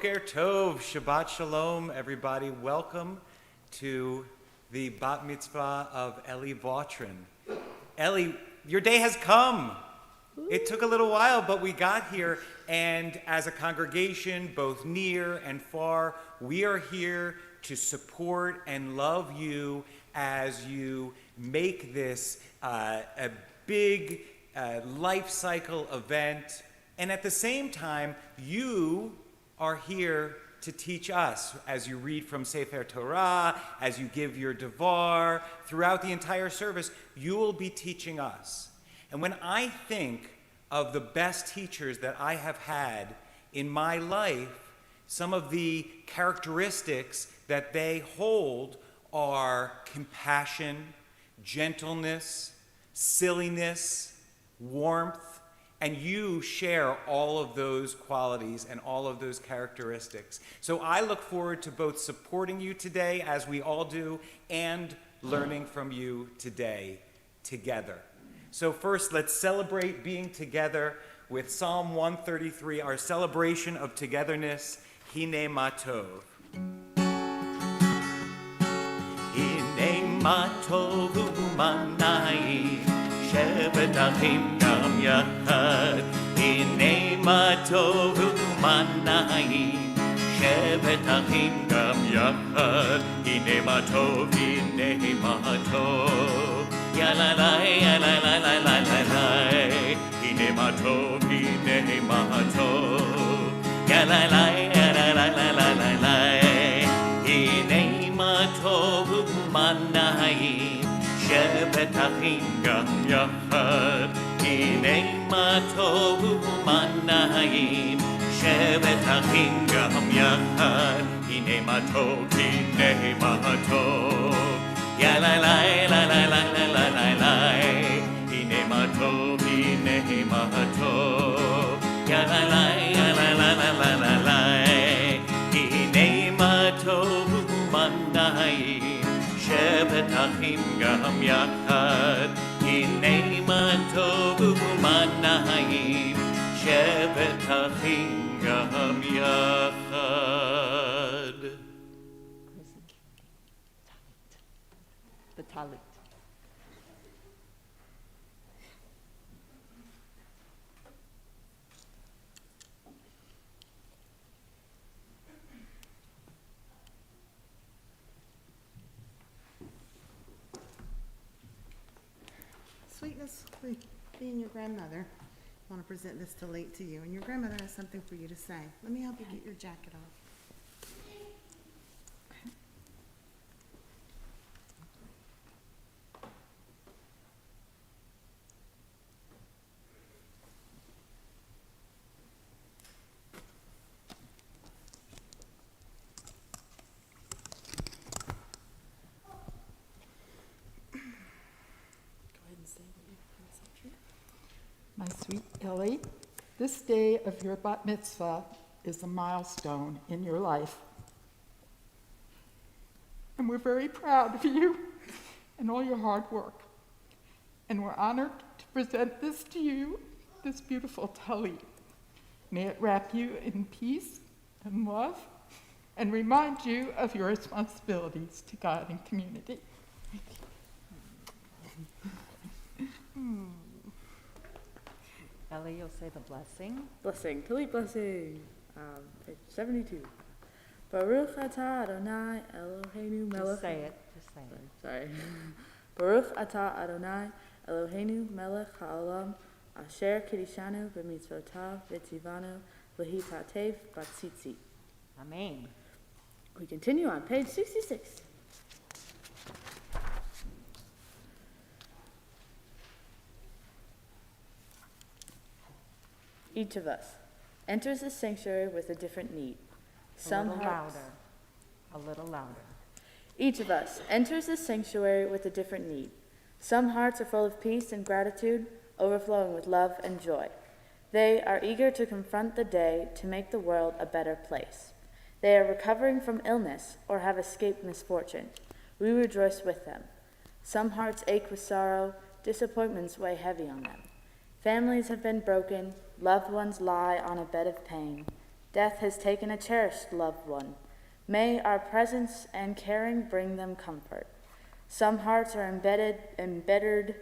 Boker Tov, Shabbat Shalom, everybody. Welcome to the Bat Mitzvah of Ellie Vautrin. Ellie, your day has come. It took a little while, but we got here, and as a congregation, both near and far, we are here to support and love you as you make this a big life cycle event. And at the same time, you are here to teach us as you read from Sefer Torah, as you give your devar, throughout the entire service, you will be teaching us. And when I think of the best teachers that I have had in my life, some of the characteristics that they hold are compassion, gentleness, silliness, warmth, and you share all of those qualities and all of those characteristics. So I look forward to both supporting you today, as we all do, and learning from you today together. So first, let's celebrate being together with Psalm 133, our celebration of togetherness, Hine Ma Tov. Hine Ma Tov u'manai, shevet achim gam yachad. Hine Ma Tov u'manai, shevet achim gam yachad. Hine Ma Tov, Hine Ma Tov. Ya la la, ya la la la la la la. Hine Ma Tov, Hine Ma Tov. Ya la la, ya la la la la la la. Hine Ma Tov u'manai, shevet achim gam yachad. Hine Ma Tov u'manai, shevet achim gam yachad. Hine Ma Tov, Hine Ma Tov. Ya la la la la la la la la la. Hine Ma Tov, Hine Ma Tov. Ya la la la la la la la la la. Hine Ma Tov u'manai, shevet achim gam yachad. Hine Ma Tov u'manai, shevet achim gam yachad. The talit. Sweetness, being your grandmother, I want to present this delight to you, and your grandmother has something for you to say. Let me help you get your jacket off. My sweet Ellie, this day of your bat mitzvah is a milestone in your life. And we're very proud of you and all your hard work. And we're honored to present this to you, this beautiful talit. May it wrap you in peace and love and remind you of your responsibilities to God and community. Ellie, you'll say the blessing. Blessing, Talit blessing. Page 72. Baruch atah Adonai Eloheinu melech. Just say it. Just say it. Sorry. Baruch atah Adonai Eloheinu melech haolam asher kiddushanu b'mitzvotav v'tzivanu l'hitatev b'tzitzit. Amen. We continue on page 66. Each of us enters the sanctuary with a different need. A little louder. A little louder. Each of us enters the sanctuary with a different need. Some hearts are full of peace and gratitude, overflowing with love and joy. They are eager to confront the day to make the world a better place. They are recovering from illness or have escaped misfortune. We rejoice with them. Some hearts ache with sorrow, disappointments weigh heavy on them. Families have been broken, loved ones lie on a bed of pain. Death has taken a cherished loved one. May our presence and caring bring them comfort. Some hearts are embittered,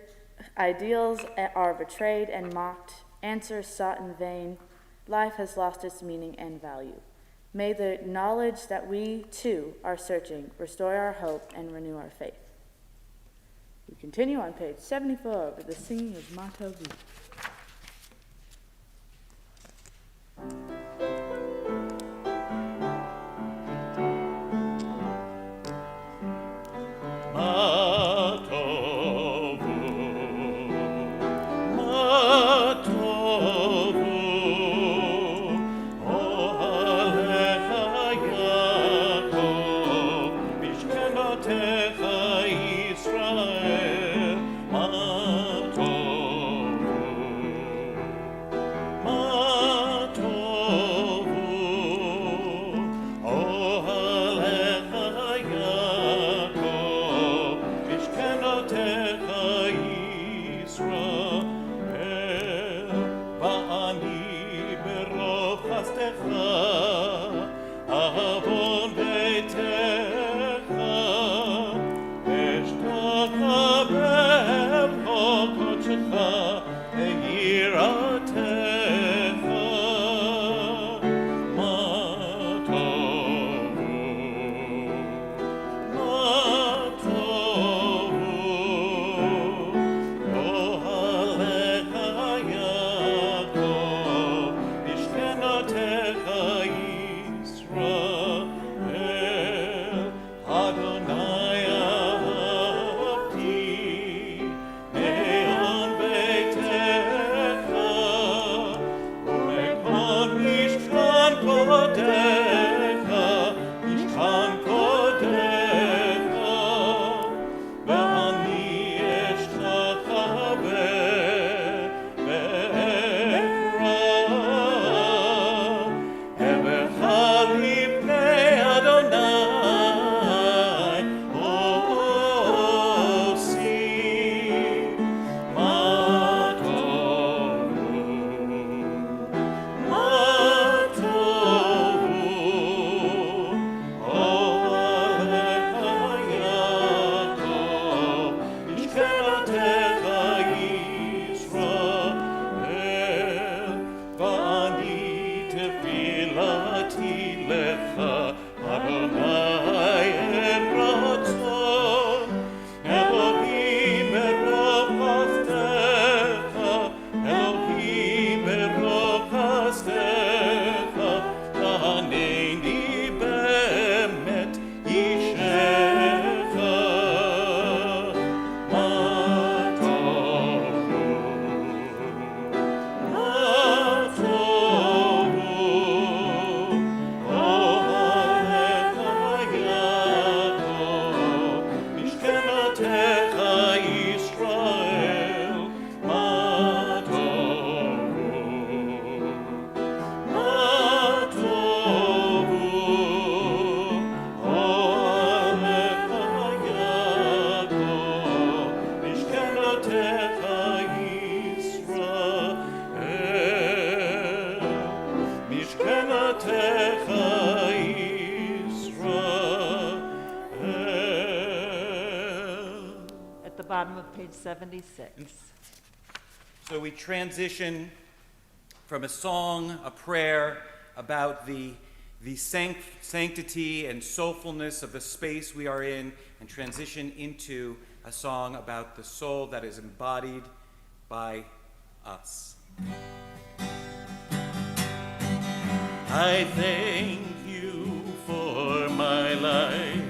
ideals are betrayed and mocked, answers sought in vain. Life has lost its meaning and value. May the knowledge that we, too, are searching restore our hope and renew our faith. We continue on page 74 with the singing of Motto V. Bottom of page 76. So we transition from a song, a prayer about the sanctity and soulfulness of the space we are in, and transition into a song about the soul that is embodied by us. I thank you for my life,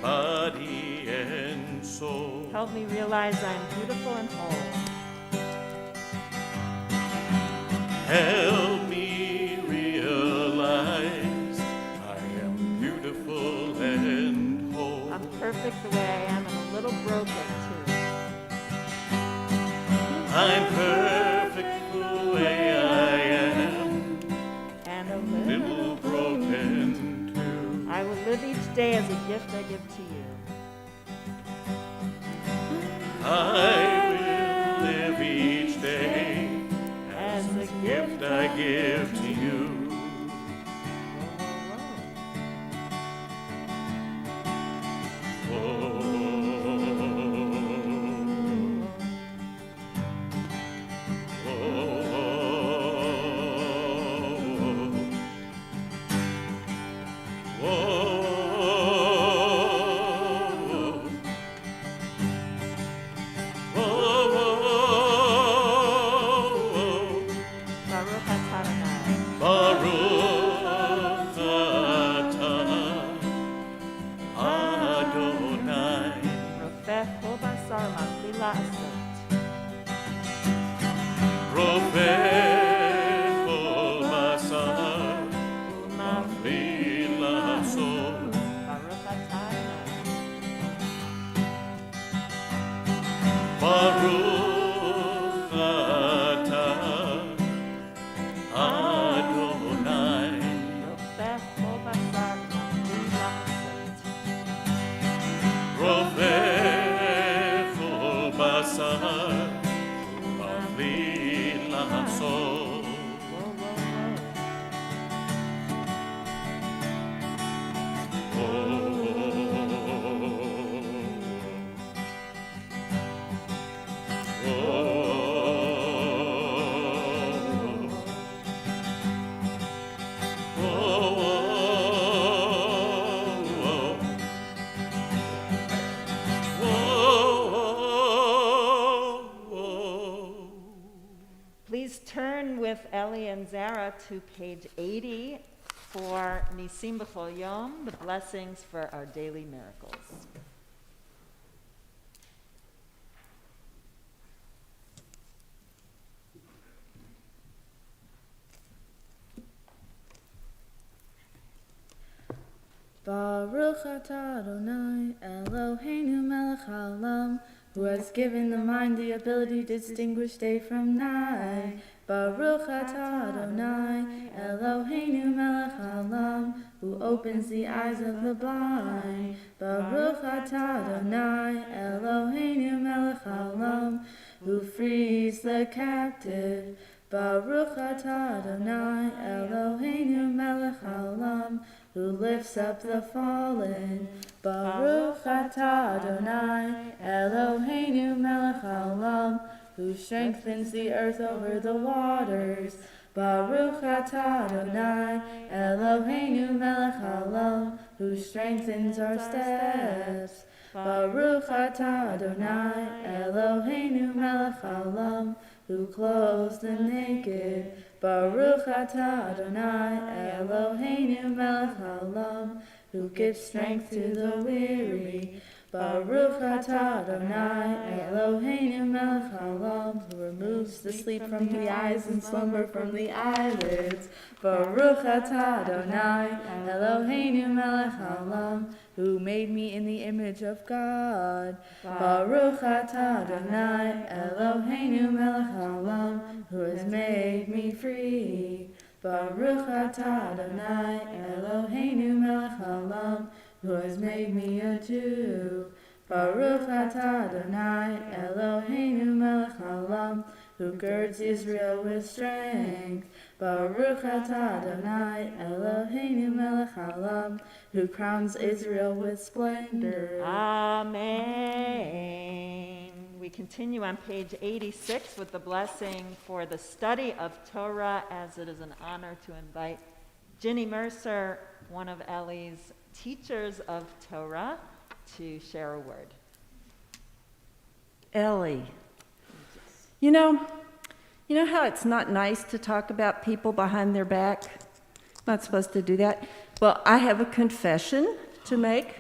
body and soul. Help me realize I am beautiful and whole. Help me realize I am beautiful and whole. I'm perfect the way I am and a little broken too. I'm perfect the way I am, And a little broken too. I will live each day as a gift I give to you. I will live each day as a gift I give to you. Baruch atah Adonai. Baruch atah Adonai. Rofeh kol basar mafli la'asot. Rofeh kol basar mafli la'asot. Baruch atah Adonai. Baruch atah Adonai. Rofeh kol basar mafli la'asot. Rofeh kol basar mafli la'asot. Whoa, whoa, Please turn with Ellie and Zara to page 80 for Nisim B'chol Yom, the blessings for our daily miracles. Baruch atah Adonai, Eloheinu melech haolam, who has given the mind the ability to distinguish day from night. Baruch atah Adonai, Eloheinu melech haolam, who opens the eyes of the blind. Baruch atah Adonai, Eloheinu melech haolam, who frees the captive. Baruch atah Adonai, Eloheinu melech haolam, who lifts up the fallen. Baruch atah Adonai, Eloheinu melech haolam, who strengthens the earth over the waters. Baruch atah Adonai, Eloheinu melech haolam, who strengthens our steps. Baruch atah Adonai, Eloheinu melech haolam, who clothes the naked. Baruch atah Adonai, Eloheinu melech haolam, who gives strength to the weary. Baruch atah Adonai, Eloheinu melech haolam, who removes the sleep from the eyes and slumber from the eyelids. Baruch atah Adonai, Eloheinu melech haolam, who made me in the image of God. Baruch atah Adonai, Eloheinu melech haolam, who has made me free. Baruch atah Adonai, Eloheinu melech haolam, who has made me a Jew. Baruch atah Adonai, Eloheinu melech haolam, who girds Israel with strength. Baruch atah Adonai, Eloheinu melech haolam, who crowns Israel with splendor. Amen. We continue on page 86 with the blessing for the study of Torah, as it is an honor to invite Ginny Mercer, one of Ellie's teachers of Torah, to share a word. Ellie, you know how it's not nice to talk about people behind their back? Not supposed to do that. Well, I have a confession to make.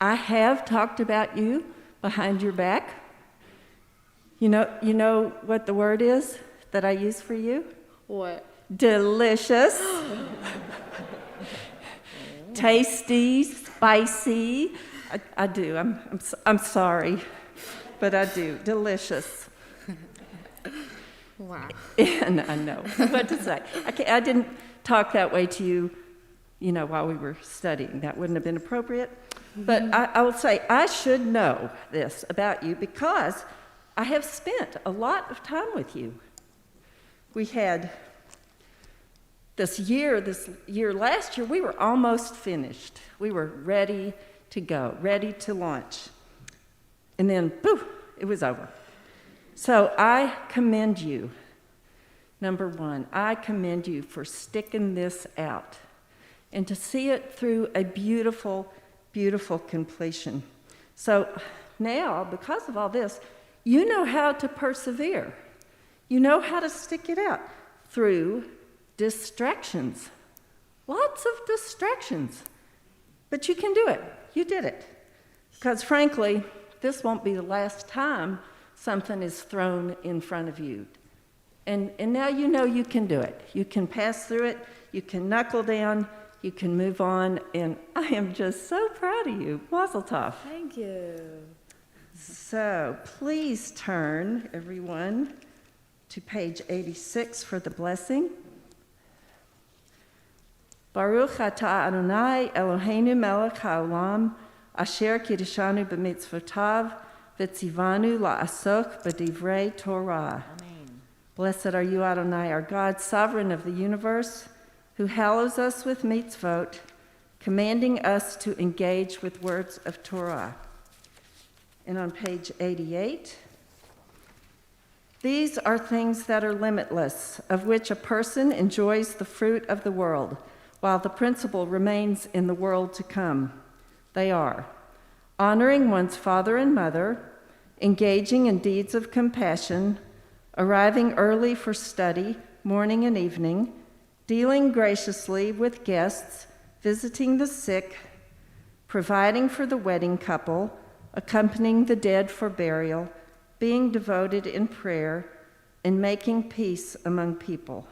I have talked about you behind your back. You know what the word is that I use for you? What? Delicious. Tasty, spicy. I do. I'm sorry, but I do. Delicious. Wow. And I know what to say. I didn't talk that way to you, while we were studying. That wouldn't have been appropriate. But I will say I should know this about you because I have spent a lot of time with you. We had this year last year, we were almost finished. We were ready to go, ready to launch. And then, poof, it was over. So I commend you. Number one, I commend you for sticking this out and to see it through a beautiful, beautiful completion. So now, because of all this, you know how to persevere. You know how to stick it out through distractions. Lots of distractions. But you can do it. You did it. Because frankly, this won't be the last time something is thrown in front of you. And now you know you can do it. You can pass through it. You can knuckle down. You can move on. And I am just so proud of you. Mazel tov. Thank you. So please turn, everyone, to page 86 for the blessing. Baruch atah Adonai Eloheinu melech haolam asher kiddushanu b'mitzvotav v'tzivanu la'asok b'divrei Torah. Amen. Blessed are you, Adonai, our God, sovereign of the universe, who hallows us with mitzvot, commanding us to engage with words of Torah. And on page 88, these are things that are limitless, of which a person enjoys the fruit of the world, while the principle remains in the world to come. They are honoring one's father and mother, engaging in deeds of compassion, arriving early for study, morning and evening, dealing graciously with guests, visiting the sick, providing for the wedding couple, accompanying the dead for burial, being devoted in prayer, and making peace among people.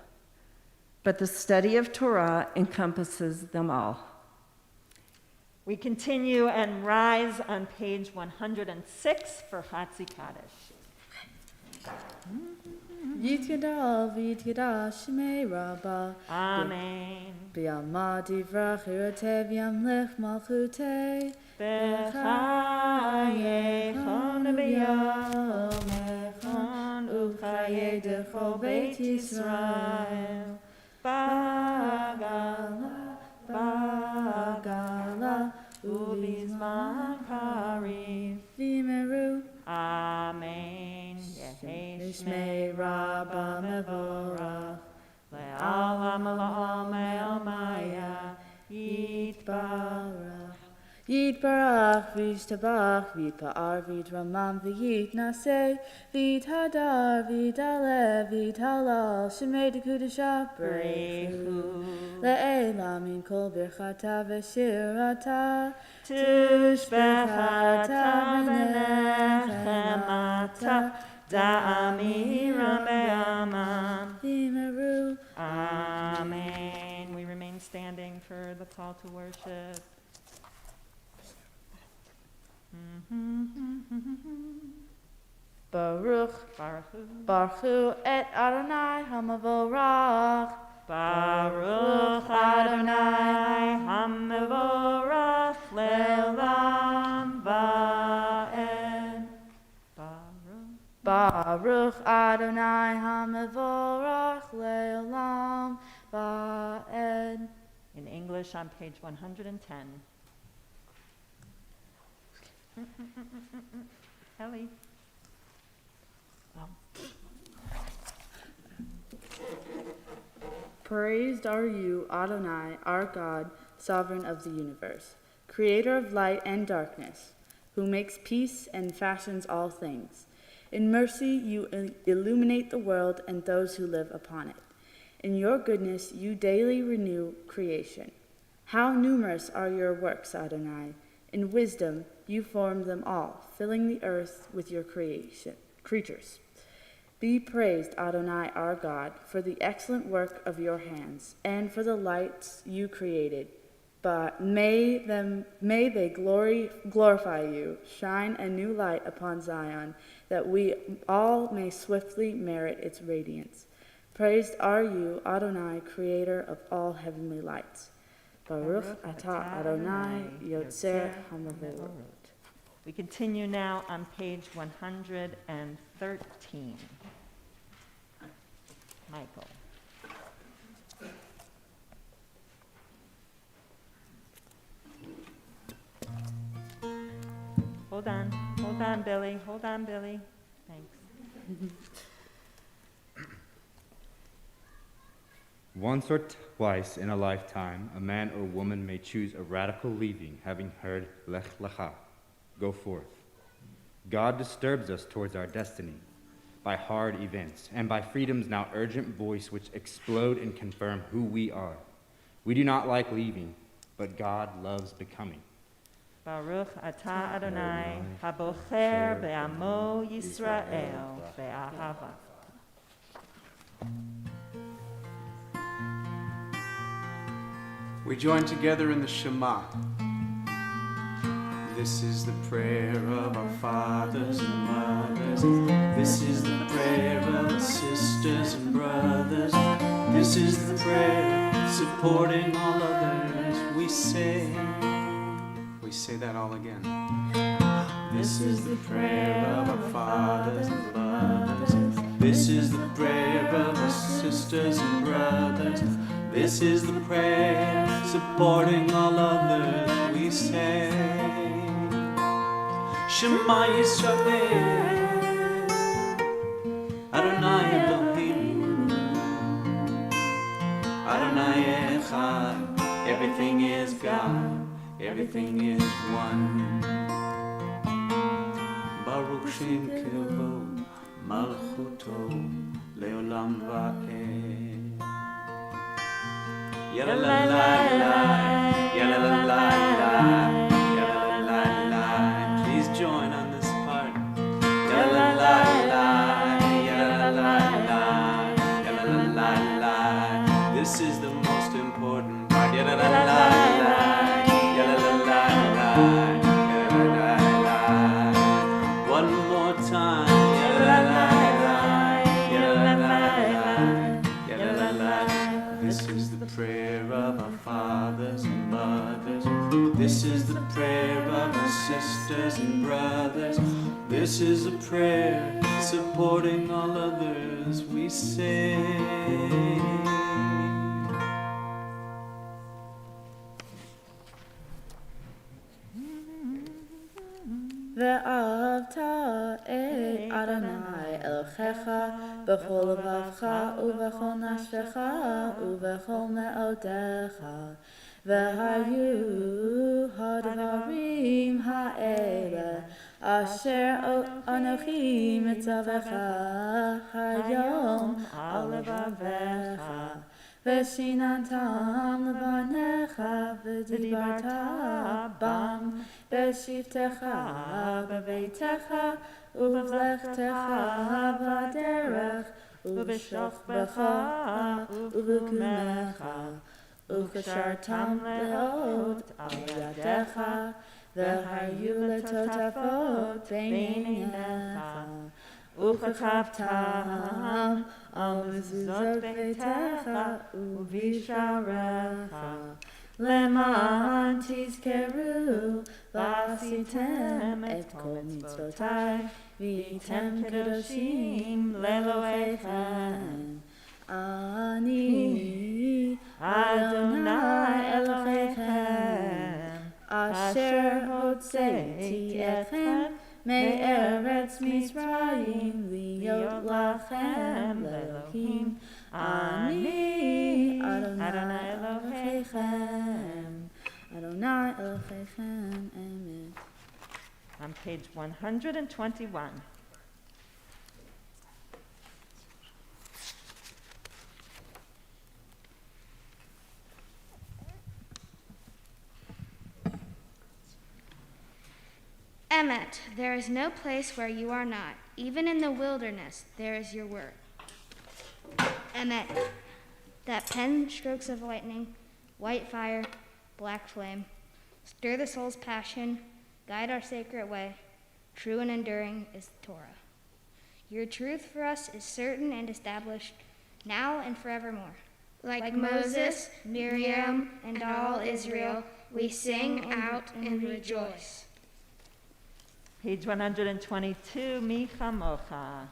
But the study of Torah encompasses them all. We continue and rise on page 106 for Hatzi Kaddish. Yitkada v'yitkada shmei rabba. Amen. B'yama divrach irate v'yamlech malchute. B'chayechon b'yomechon u'chayei decho beit Yisrael. Bagala, bagala, u'bizman kariv. V'yimeru. Amen. Yehi Shmei rabba mevorach. le'alam la'am e'omaya Yitbarach. Yitbarach v'yishtabach v'yitpa'ar v'yitramam v'yitnaseh v'yithadar v'yitalev v'yithalal shemei dekudesha Brechu le'ela min kol birchata v'shirata Tushbechata v'nechemata da'amira me'amam. v'yimeru. Amen. We remain standing for the call to worship. Baruch Baruch. Baruch et Adonai hamavorach. Baruch Adonai Hamavorach Le'olam Va'ed. Baruch Adonai hamavorach le'olam va'ed. In English on page 110. Ellie. Praised are you, Adonai, our God, sovereign of the universe, creator of light and darkness, who makes peace and fashions all things. In mercy you illuminate the world and those who live upon it. In your goodness you daily renew creation. How numerous are your works, Adonai! In wisdom you formed them all, filling the earth with your creatures. Be praised, Adonai, our God, for the excellent work of your hands, and for the lights you created. But may they glorify you, shine a new light upon Zion, that we all may swiftly merit its radiance. Praised are you, Adonai, creator of all heavenly lights. Baruch atah Adonai, Yotzer HaMavorot. We continue now on page 113. Michael. hold on, Billy, hold on, Billy. Thanks. Once or twice in a lifetime, a man or woman may choose a radical leaving, having heard Lech Lecha, go forth. God disturbs us towards our destiny by hard events and by freedom's now urgent voice which explode and confirm who we are. We do not like leaving, but God loves becoming. Baruch atah Adonai, habocher be'amo Yisrael be'ahava. We join together in the Shema. This is the prayer of our fathers and mothers. This is the prayer of our sisters and brothers. This is the prayer supporting all others. We say that all again. This is the prayer of our fathers and mothers. This is the prayer of our sisters and brothers. This is the prayer supporting all others. We say, Shema Yisrael, Adonai Elohim, Adonai Echad. Everything is God, everything is one. Baruch Shem Kevod, Malchuto, Leolam Va'ed. Yalla la la la, yalla la la la, yalla la la la. Please join on this part. Yalla la la, yalla la la, yalla la la la. This is the most important part. Yalla la la la, yalla la la la, yalla la la la. One more time. Yalla la la, yalla la la, yalla la la. This is the prayer of our fathers and mothers. This is the prayer of our sisters and brothers. This is a prayer supporting all others. We say. ואהבת את אדוני אלוהיך בכל לבבך ובכל נפשך ובכל מאודך. והיו הדברים האלה אשר אנוכי מצווך היום על לבביך. ושיננתם לבניך ודיברת בם בשבתך בביתך ובלכתך בדרך ובשוכבך ובקומך וקשרתם לאות על ידיך והיו לטוטפות בין עיניך וכתבתם על מזוזות ביתך ובשעריך למען תזכרו ועשיתם את כל מצוותיי והייתם קדושים לאלוהיכם. אני אדוני אלוהיכם אשר הוצאתי אתכם מארץ מצרים להיות לכם לאלוהים. אני אדוני אלוהיכם. אדוני אלוהיכם. Amen. On page 121. Emet, there is no place where you are not. Even in the wilderness, there is your word. Emet, that pen strokes of lightning, white fire, black flame, stir the soul's passion, guide our sacred way. True and enduring is the Torah. Your truth for us is certain and established, now and forevermore. Like Moses, Miriam, and all Israel, we sing out and rejoice. Page 122, Mi Chamocha.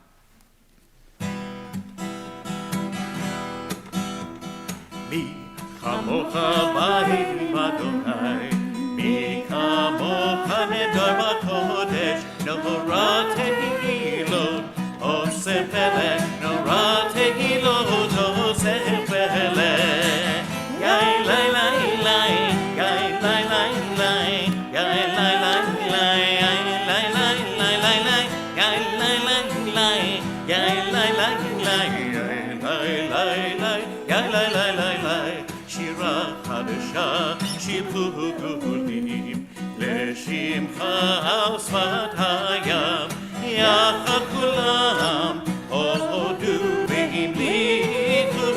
Mi chamocha ba'im Adonai, mi chamocha nedar b'kodesh. נורא תהילות עושה פלא, נורא תהילות עושה פלא. יאי לי לי לי, יאי לי לי לי, יאי לי לי לי, יאי לי לי לי לי, יאי לי לי לי, יאי לי לי לי, יאי לי לי לי. שירה חדשה, שיפור גולים, לשמך על שפת הים, יחד כולם הודו והמליכו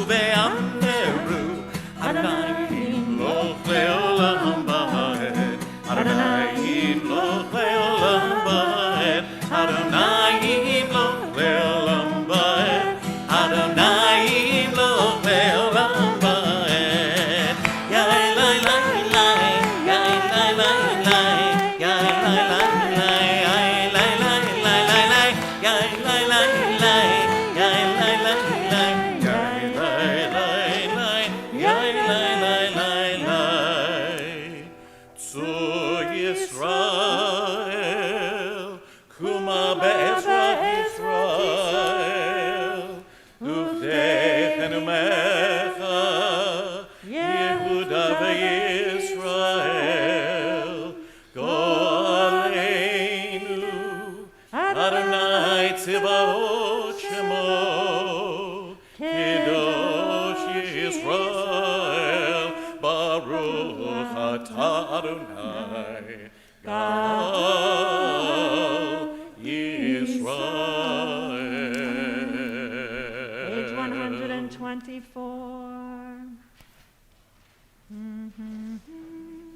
ואמרו, אדוני ימלוך לעולם ועד, אדוני ימלוך לעולם ועד, אדוני ימלוך לעולם ועד, אדוני ימלוך לעולם ועד. Adonai, Gal Yisrael. Page 124.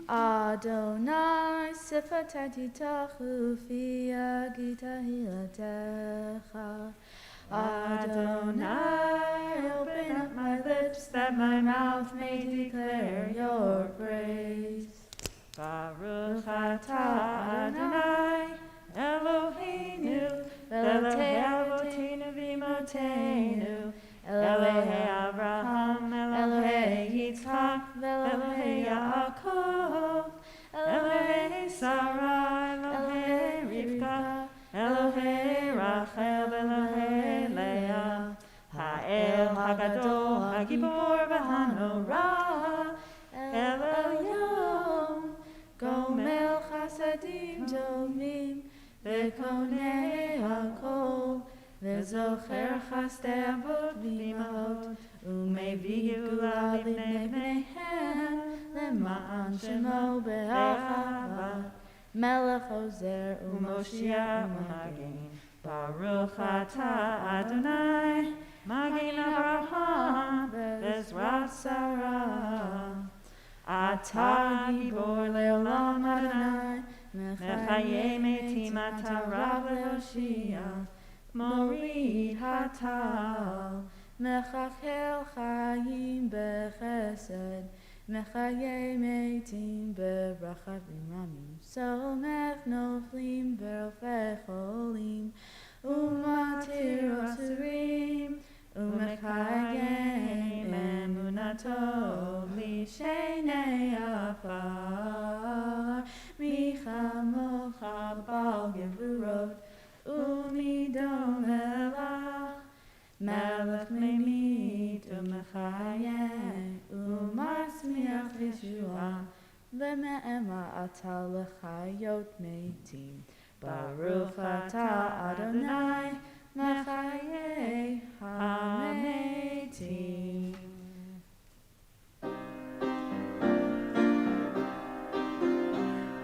Adonai sifatati tachu fi agita hilatecha. Adonai, open up my lips that my mouth may declare your praise. Baruch atah Adonai, Eloheinu, Elohei Avotenu v'Imotenu, Elohei Abraham, Elohei Yitzchak, Elohei Yaakov, Elohei Sarai, Elohei Rivka, Elohei Rachel, Elohei Leah, Ha'el Hagadol, Hagibor v'Hanorah, Eloyom, Gomel Chasadim Tovim, V'konei Hakol, V'zocher Chasdei Avot v'imahot, U'mevi Geula l'bnei bneihem, L'ma'an Shemo be'achava, Melech Ozer u'Moshiach u'Magen. Baruch atah Adonai, Magen Avraham v'Ezrat Sarah. Atah Gibor le'olam Adonai, Mechayei metim atah Rav le'Hoshia, Morid hatal, Mechachel chayim bechesed, Mechayei metim berachavim ramim, Somech noflim berofei cholim, Umatir asurim, Umechayei emunato lishenei afar, Michamocha bal gevurot, Umidon elach, Melech memit umechayeh, umasmiach Yeshua, Le'me'ema atah lechayot meitim. Baruch atah Adonai, mechayeh hametim.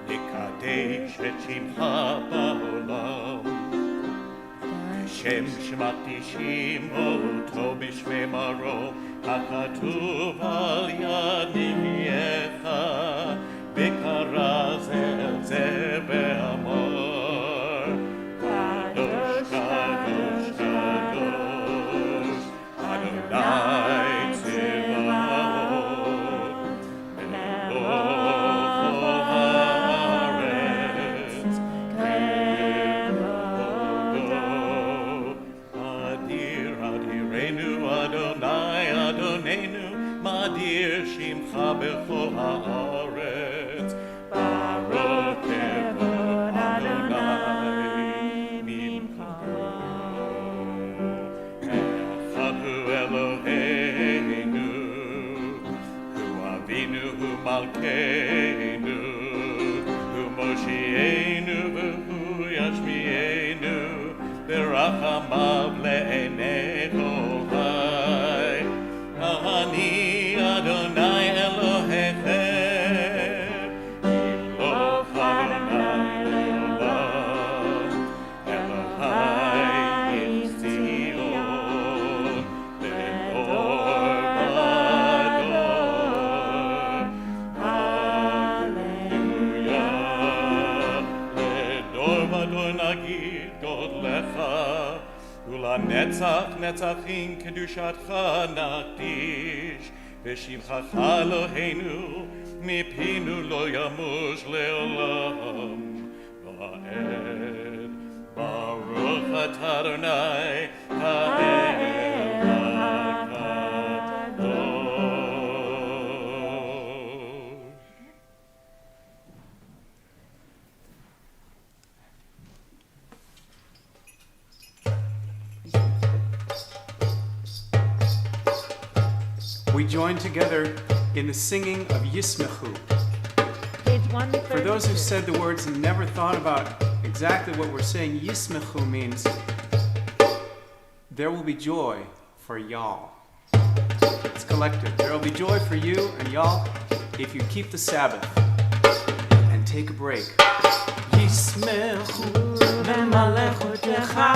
Nikadesh et shimcha ba'olam, Shem shmatishim oto b'shmei maro, hakatuv al yad nimiecha, b'kara ze be'amor. Kadosh, kadosh, kadosh, Adonai tzevaot, melech haaretz, kevodo. Adir, adirenu, Adonai, Adonenu, Madir shimcha b'chol hu malkeinu, hu moshienu, v'hu yashmienu, berachamav le'enecho hai. Ani Adonai Elohechem, Iloch Adonai le'olam, Elohai Yitzzion, Ledor vador. Hallelujah. Ledor vador nagid godlecha, ולנצח נצחים קדושתך נקדיש, ושבחך אלוהינו מפינו לא ימוש לעולם ועד. ברוך אתה אדוני האל הקדוש. We join together in the singing of Yismechu. Page 132. For those who said the words and never thought about exactly what we're saying, Yismechu means there will be joy for y'all. It's collective. There will be joy for you and y'all if you keep the Sabbath and take a break. Yismechu v'malechotecha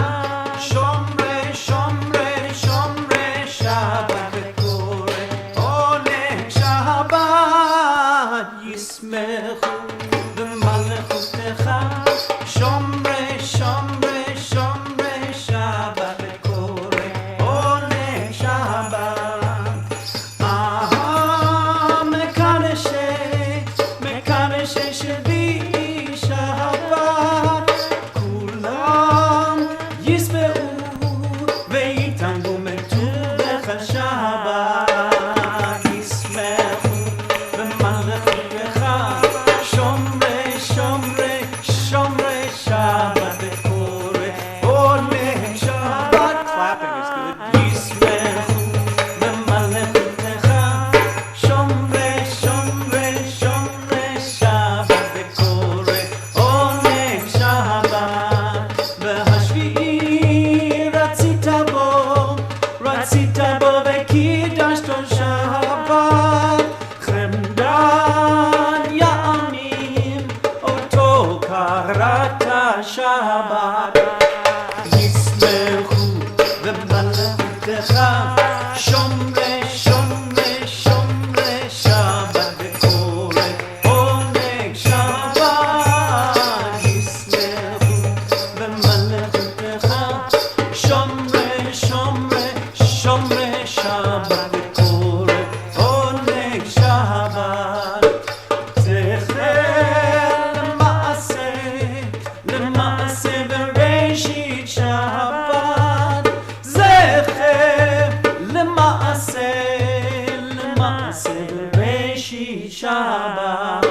shomre shomre shomre Shabbat v'kore oneg Shabbat. Yismechu v'malechotecha shomre shomre shomre Shabbat v'kore oneg Shabbat. Mekadesh shvi Shabbat kulam yisbe'u ve'yitangu metu'ech Shabbat. Yismechu v'malechotecha shomre shomre shomre Shabbat v'kore oneg Shabbat. Clapping is good. Yismechu v'malechotecha shomre shomre shomre Shabbat v'kore oneg Shabbat. V'hashvi'i ratzita bo v'kidashto Shabbat. Chemdan ya'amim oto karata Shabbat. Yismechu v'malechotecha shomre shomre shomre Shabbat v'kore oneg Shabbat. Yismechu v'malechotecha shomre shomre shomre Shabbat v'kore oneg Shabbat. Zecher למעשה בראשית שבת. זכר למעשה בראשית שבת.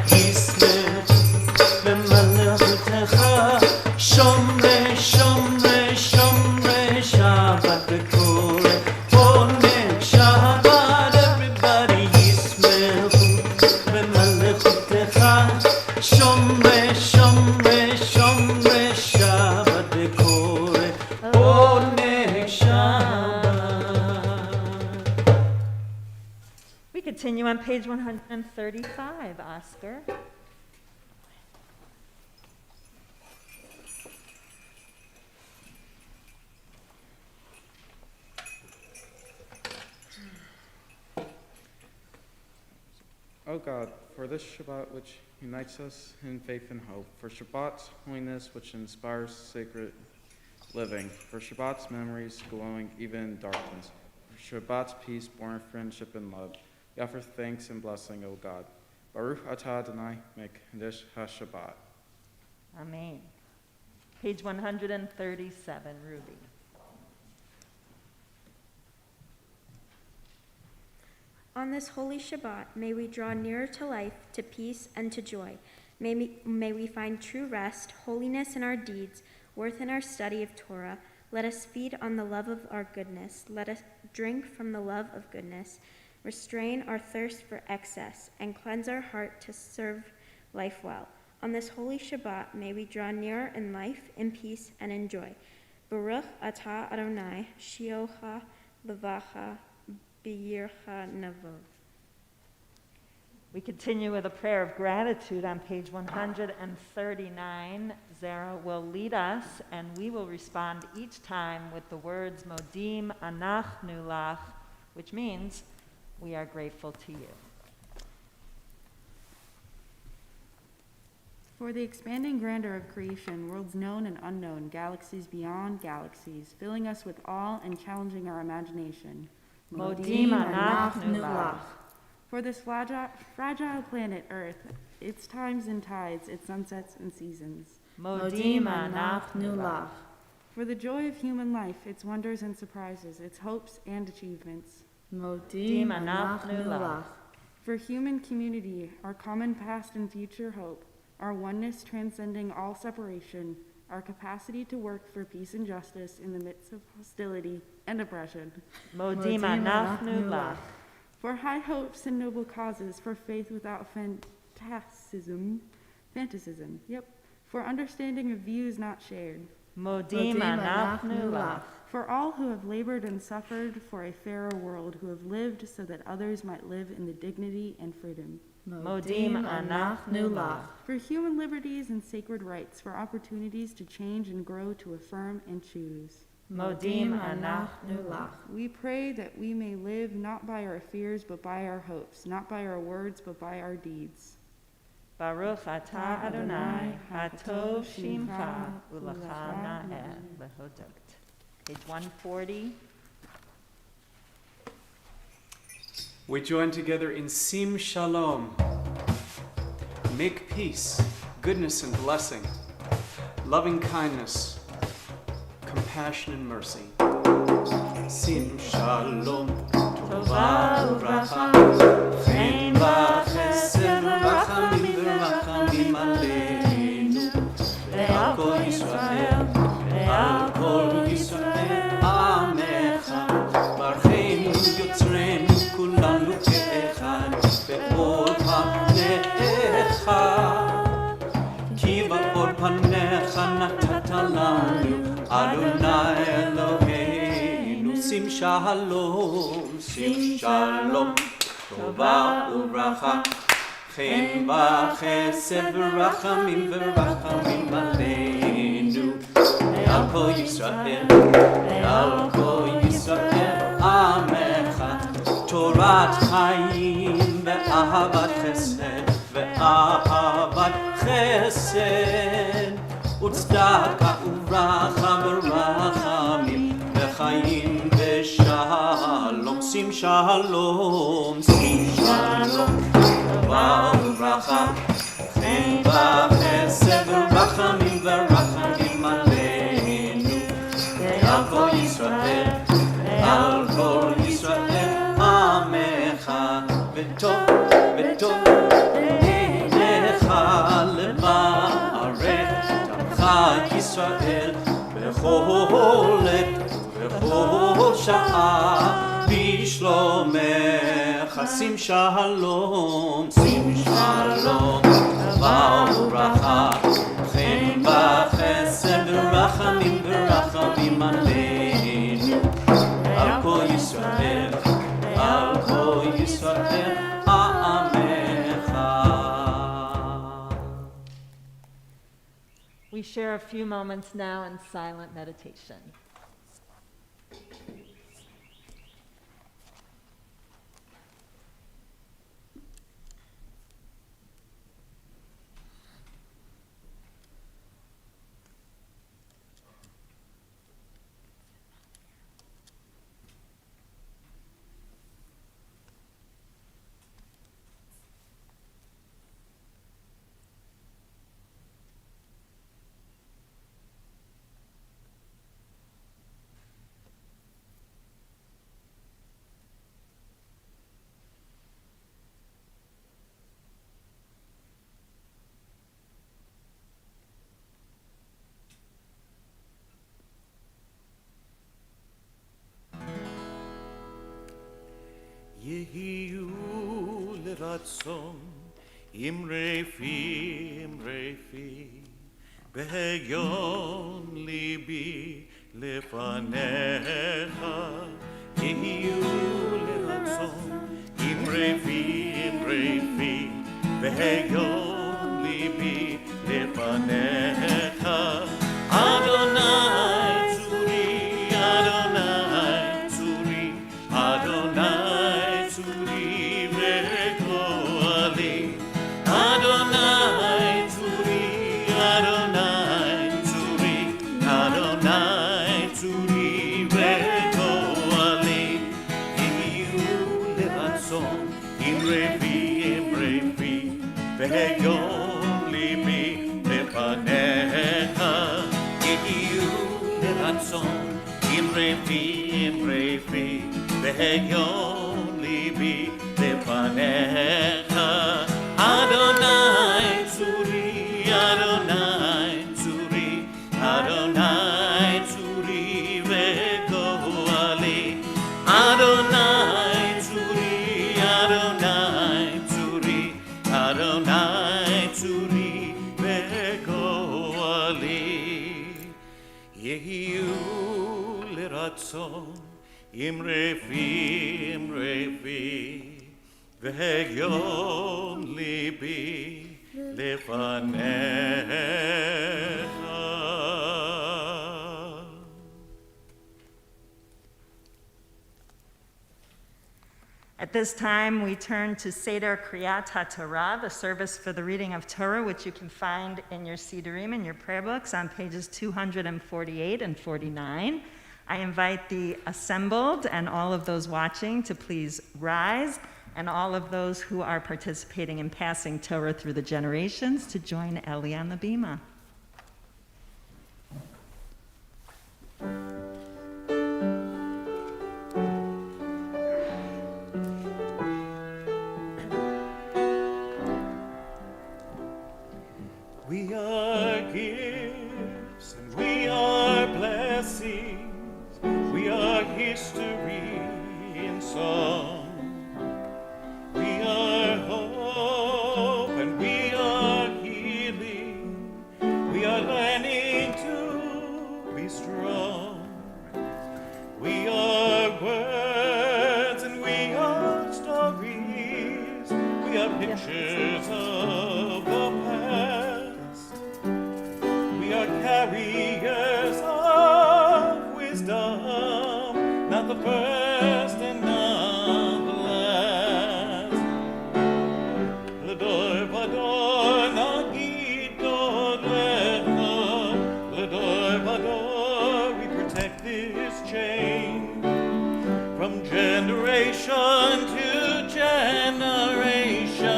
ישמח במלאכתך שומרי שומרי שומרי שבת וקורא עונג שבת. Everybody ישמח במלאכתך שומרי שומרי שומרי שבת וקורא עונג שבת. We continue on page 135, Oscar. O God, for this Shabbat which unites us in faith and hope, for Shabbat's holiness which inspires sacred living, for Shabbat's memories glowing even in darkness, for Shabbat's peace born of friendship and love, we offer thanks and blessing, O God. Baruch atah Adonai mekadesh ha-Shabbat. Amen. Page 137, Ruby. On this holy Shabbat, may we draw nearer to life, to peace, and to joy. May we find true rest, holiness in our deeds, worth in our study of Torah. Let us feed on the love of our goodness. Let us drink from the love of goodness. restrain our thirst for excess, and cleanse our heart to serve life well. On this holy Shabbat, may we draw nearer in life, in peace, and in joy. Baruch atah Adonai, shiocha levacha b'yircha navov. We continue with a prayer of gratitude on page 139. Zara will lead us, and we will respond each time with the words Modim Anachnu Lach, which means we are grateful to you. For the expanding grandeur of creation, worlds known and unknown, galaxies beyond galaxies, filling us with awe and challenging our imagination. Modim Anachnu Lach. For this fragile planet Earth, its times and tides, its sunsets and seasons. Modim Anachnu Lach. For the joy of human life, its wonders and surprises, its hopes and achievements. Modim Anachnu Lach. For human community, our common past and future hope, our oneness transcending all separation, our capacity to work for peace and justice in the midst of hostility and oppression. Modim Anachnu Lach. For high hopes and noble causes, for faith without fantasism, for understanding of views not shared. Modim Anachnu Lach. For all who have labored and suffered for a fairer world, who have lived so that others might live in the dignity and freedom. Modim Anachnu Lach. For human liberties and sacred rights, for opportunities to change and grow, to affirm and choose. Modim Anachnu Lach. We pray that we may live not by our fears but by our hopes, not by our words but by our deeds. Baruch atah Adonai, hatov shimcha, u'lecha na'eh lehodot. Page 140. We join together in Sim Shalom. Make peace, goodness and blessing, loving kindness, compassion and mercy. Sim Shalom, Tova u'bracha, chen v'chesed v'rachamim v'rachamim aleinu, ve'al kol Yisrael, ve'al kol Yisrael, amecha, barcheinu yotzreinu kulanu ke'echad, ve'or panecha, ki ba'or panecha natata lanu, Adonai Eloheinu. Sim Shalom, Sim Shalom, Tova u'bracha, chen v'chesed v'rachamim v'rachamim aleinu, ve'al kol Yisrael, ve'al kol Yisrael, amecha, Torat Chaim ve'ahavat chesed, ve'ahavat chesed, u'tzedaka u'bracha v'rachamim, ve'chaim ve'shalom. Sim Shalom, Sim Shalom, Tova u'bracha, chen v'chesed v'rachamim v'rachamim aleinu, ve'al kol Yisrael, ve'al kol Yisrael, amecha, v'tov einecha levarech tamcha Yisrael b'chol עת ובכל שעה בשלומך. שים שלום, שים שלום, טובה וברכה, חן וחסד ורחמים ורחמים עלינו, על כל ישראל, על כל ישראל, עמך. We share a few moments now in silent meditation. leratzon, imre fi, beheyon libi lefanecha, yehiyu leratzon, imre fi, beheyon libi lefanecha, Adonai tzuri, Adonai tzuri, Adonai tzuri ve'goali, Adonai tzuri, Adonai tzuri, Adonai tzuri ve'goali, Yehiyu leratzon, imre fi, ve'yon libi lefanecha, Yehiyu leratzon, imre fi, ve'yon libi lefanecha, Adonai tzuri, Adonai tzuri, Adonai tzuri ve'goali, Adonai tzuri, Adonai tzuri, Adonai tzuri ve'goali, Yehiyu leratzon, imre fi, ve'yon libi lefanecha. At this time, we turn to Seder Kriyat HaTorah, the service for the reading of Torah, which you can find in your Sidurim and your prayer books on pages 248 and 49. I invite the assembled and all of those watching to please rise, and all of those who are participating in passing Torah through the generations to join Ellie on the bima. We are gifts and we are blessings, we are history in song. We are hope and we are healing, we are learning to be strong. We are words and we are stories, we are pictures of the past. We are carriers of wisdom, not the first and not the last. L'dor vador nagid dor lecha, l'dor vador, we protect this chain from generation to generation.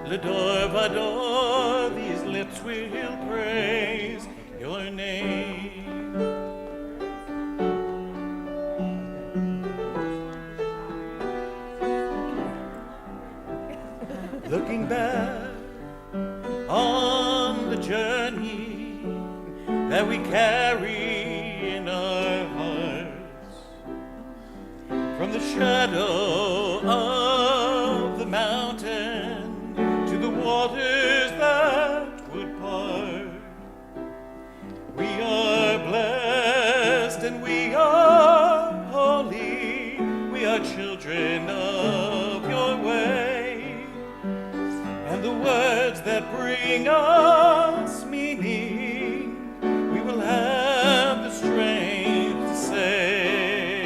L'dor vador, these lips will praise your name. Looking back on the journey that we carry in our hearts, from the shadow of the mountain to the waters that would part, we are blessed and we are holy, we are children of your way. And the words that bring us meaning, we will have the strength to say.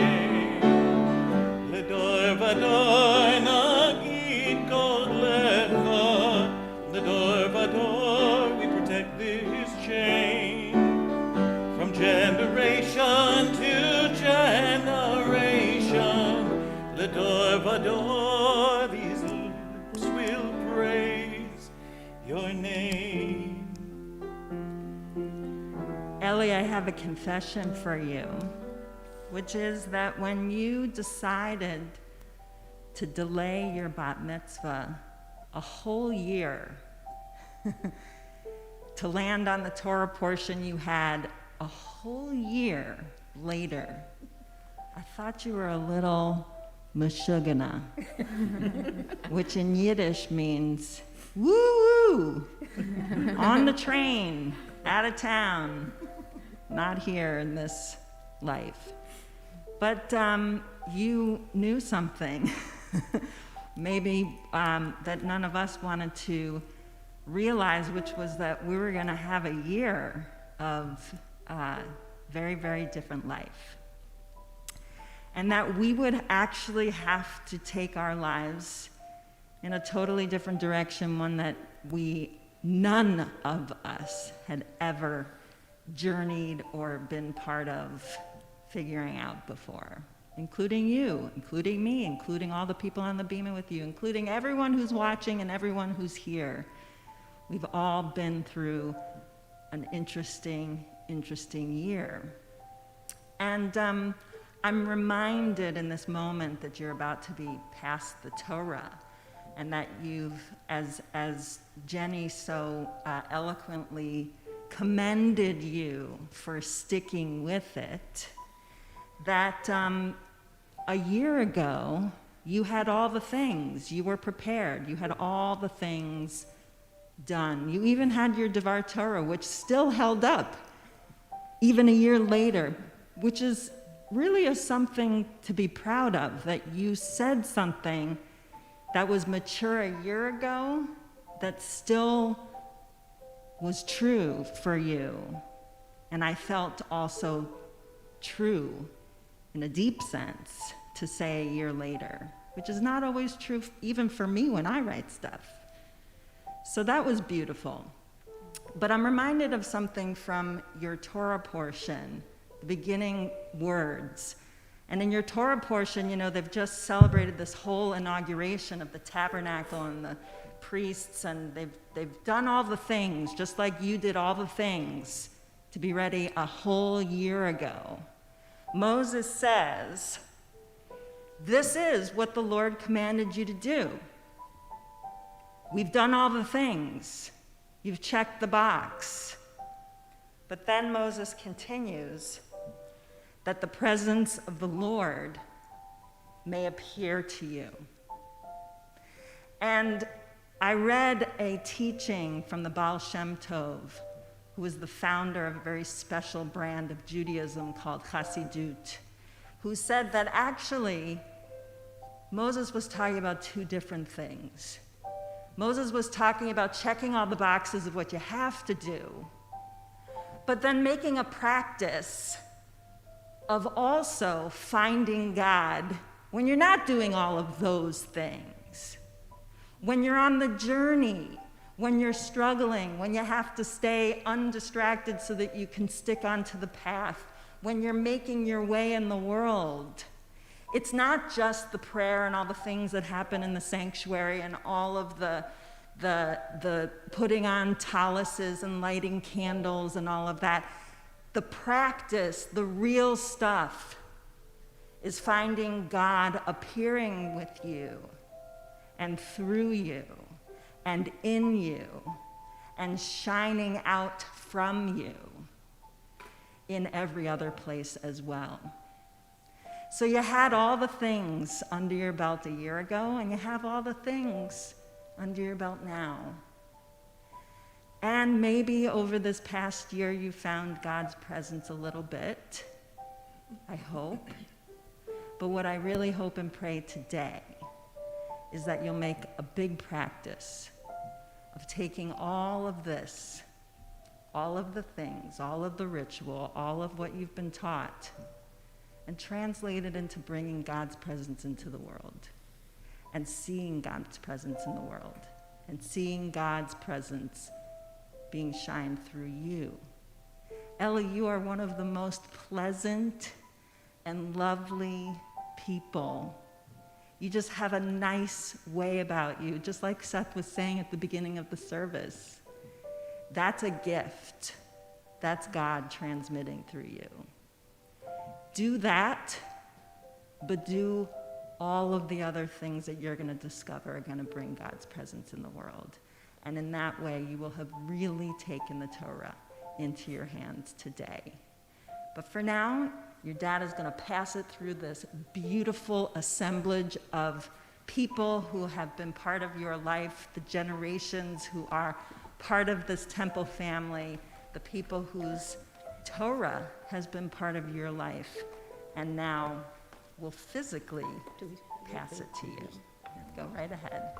L'dor vador nagid kol lecha, l'dor vador, we protect this chain from generation to generation. L'dor vador, these lips will praise your name. Ellie, I have a confession for you, which is that when you decided to delay your bat mitzvah a whole year to land on the Torah portion you had a whole year later, I thought you were a little Meshugana, which in Yiddish means woo-woo, on the train, out of town, not here in this life. But you knew something, maybe that none of us wanted to realize, which was that we were going to have a year of very, very different life. And that we would actually have to take our lives in a totally different direction, one that none of us had ever journeyed or been part of figuring out before, including you, including me, including all the people on the beamer with you, including everyone who's watching and everyone who's here. We've all been through an interesting year. And I'm reminded in this moment that you're about to be past the Torah, and that you've, as Jenny so eloquently commended you for sticking with it, that a year ago you had all the things, you were prepared, you had all the things done. You even had your Devar Torah, which still held up even a year later, which is really something to be proud of, that you said something that was mature a year ago that still was true for you. And I felt also true in a deep sense to say a year later, which is not always true even for me when I write stuff. So that was beautiful. But I'm reminded of something from your Torah portion, the beginning words. And in your Torah portion, they've just celebrated this whole inauguration of the tabernacle and the priests, and they've done all the things, just like you did all the things to be ready a whole year ago. Moses says, "This is what the Lord commanded you to do. We've done all the things. You've checked the box." But then Moses continues, that the presence of the Lord may appear to you. And I read a teaching from the Baal Shem Tov, who was the founder of a very special brand of Judaism called Chassidut, who said that actually Moses was talking about two different things. Moses was talking about checking all the boxes of what you have to do, but then making a practice of also finding God when you're not doing all of those things, when you're on the journey, when you're struggling, when you have to stay undistracted so that you can stick onto the path, when you're making your way in the world. It's not just the prayer and all the things that happen in the sanctuary and all of the putting on taluses and lighting candles and all of that. The practice, the real stuff, is finding God appearing with you and through you and in you and shining out from you in every other place as well. So you had all the things under your belt a year ago, and you have all the things under your belt now. And maybe over this past year you found God's presence a little bit, I hope. But what I really hope and pray today is that you'll make a big practice of taking all of this, all of the things, all of the ritual, all of what you've been taught, and translate it into bringing God's presence into the world, and seeing God's presence in the world, and seeing God's presence being shined through you. Ellie, you are one of the most pleasant and lovely people. You just have a nice way about you, just like Seth was saying at the beginning of the service. That's a gift. That's God transmitting through you. Do that, but do all of the other things that you're going to discover are going to bring God's presence in the world. And in that way, you will have really taken the Torah into your hands today. But for now, Your dad is going to pass it through this beautiful assemblage of people who have been part of your life, the generations who are part of this temple family, the people whose Torah has been part of your life, and now will physically pass it to you. Go right ahead.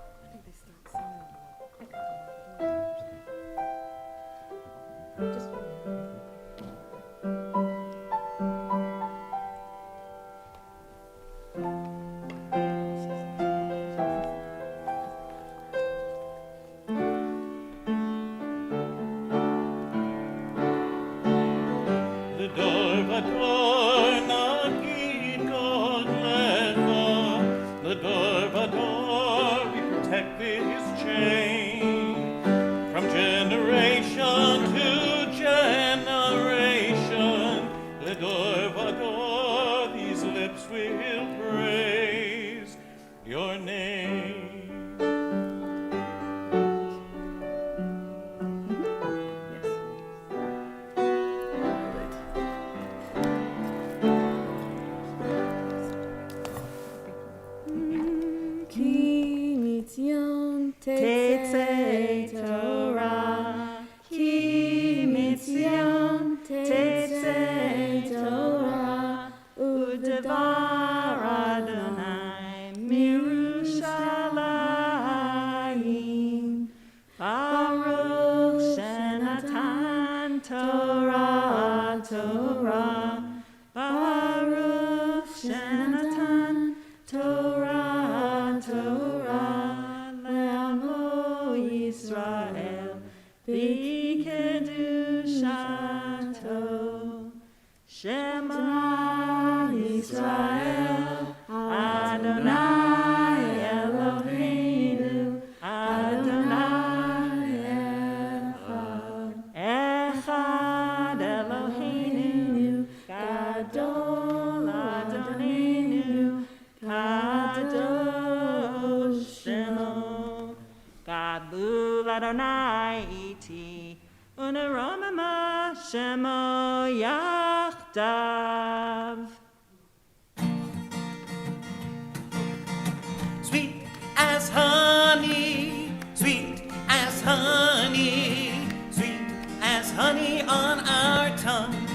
Sweet as honey, sweet as honey, sweet as honey on our tongue.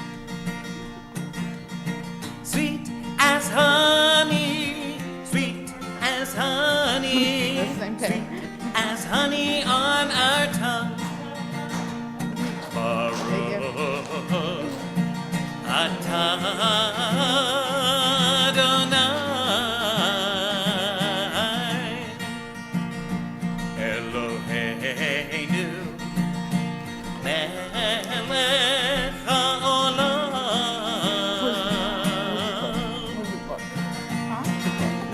Sweet as honey, sweet as honey, sweet as honey on our tongue. Baruch atah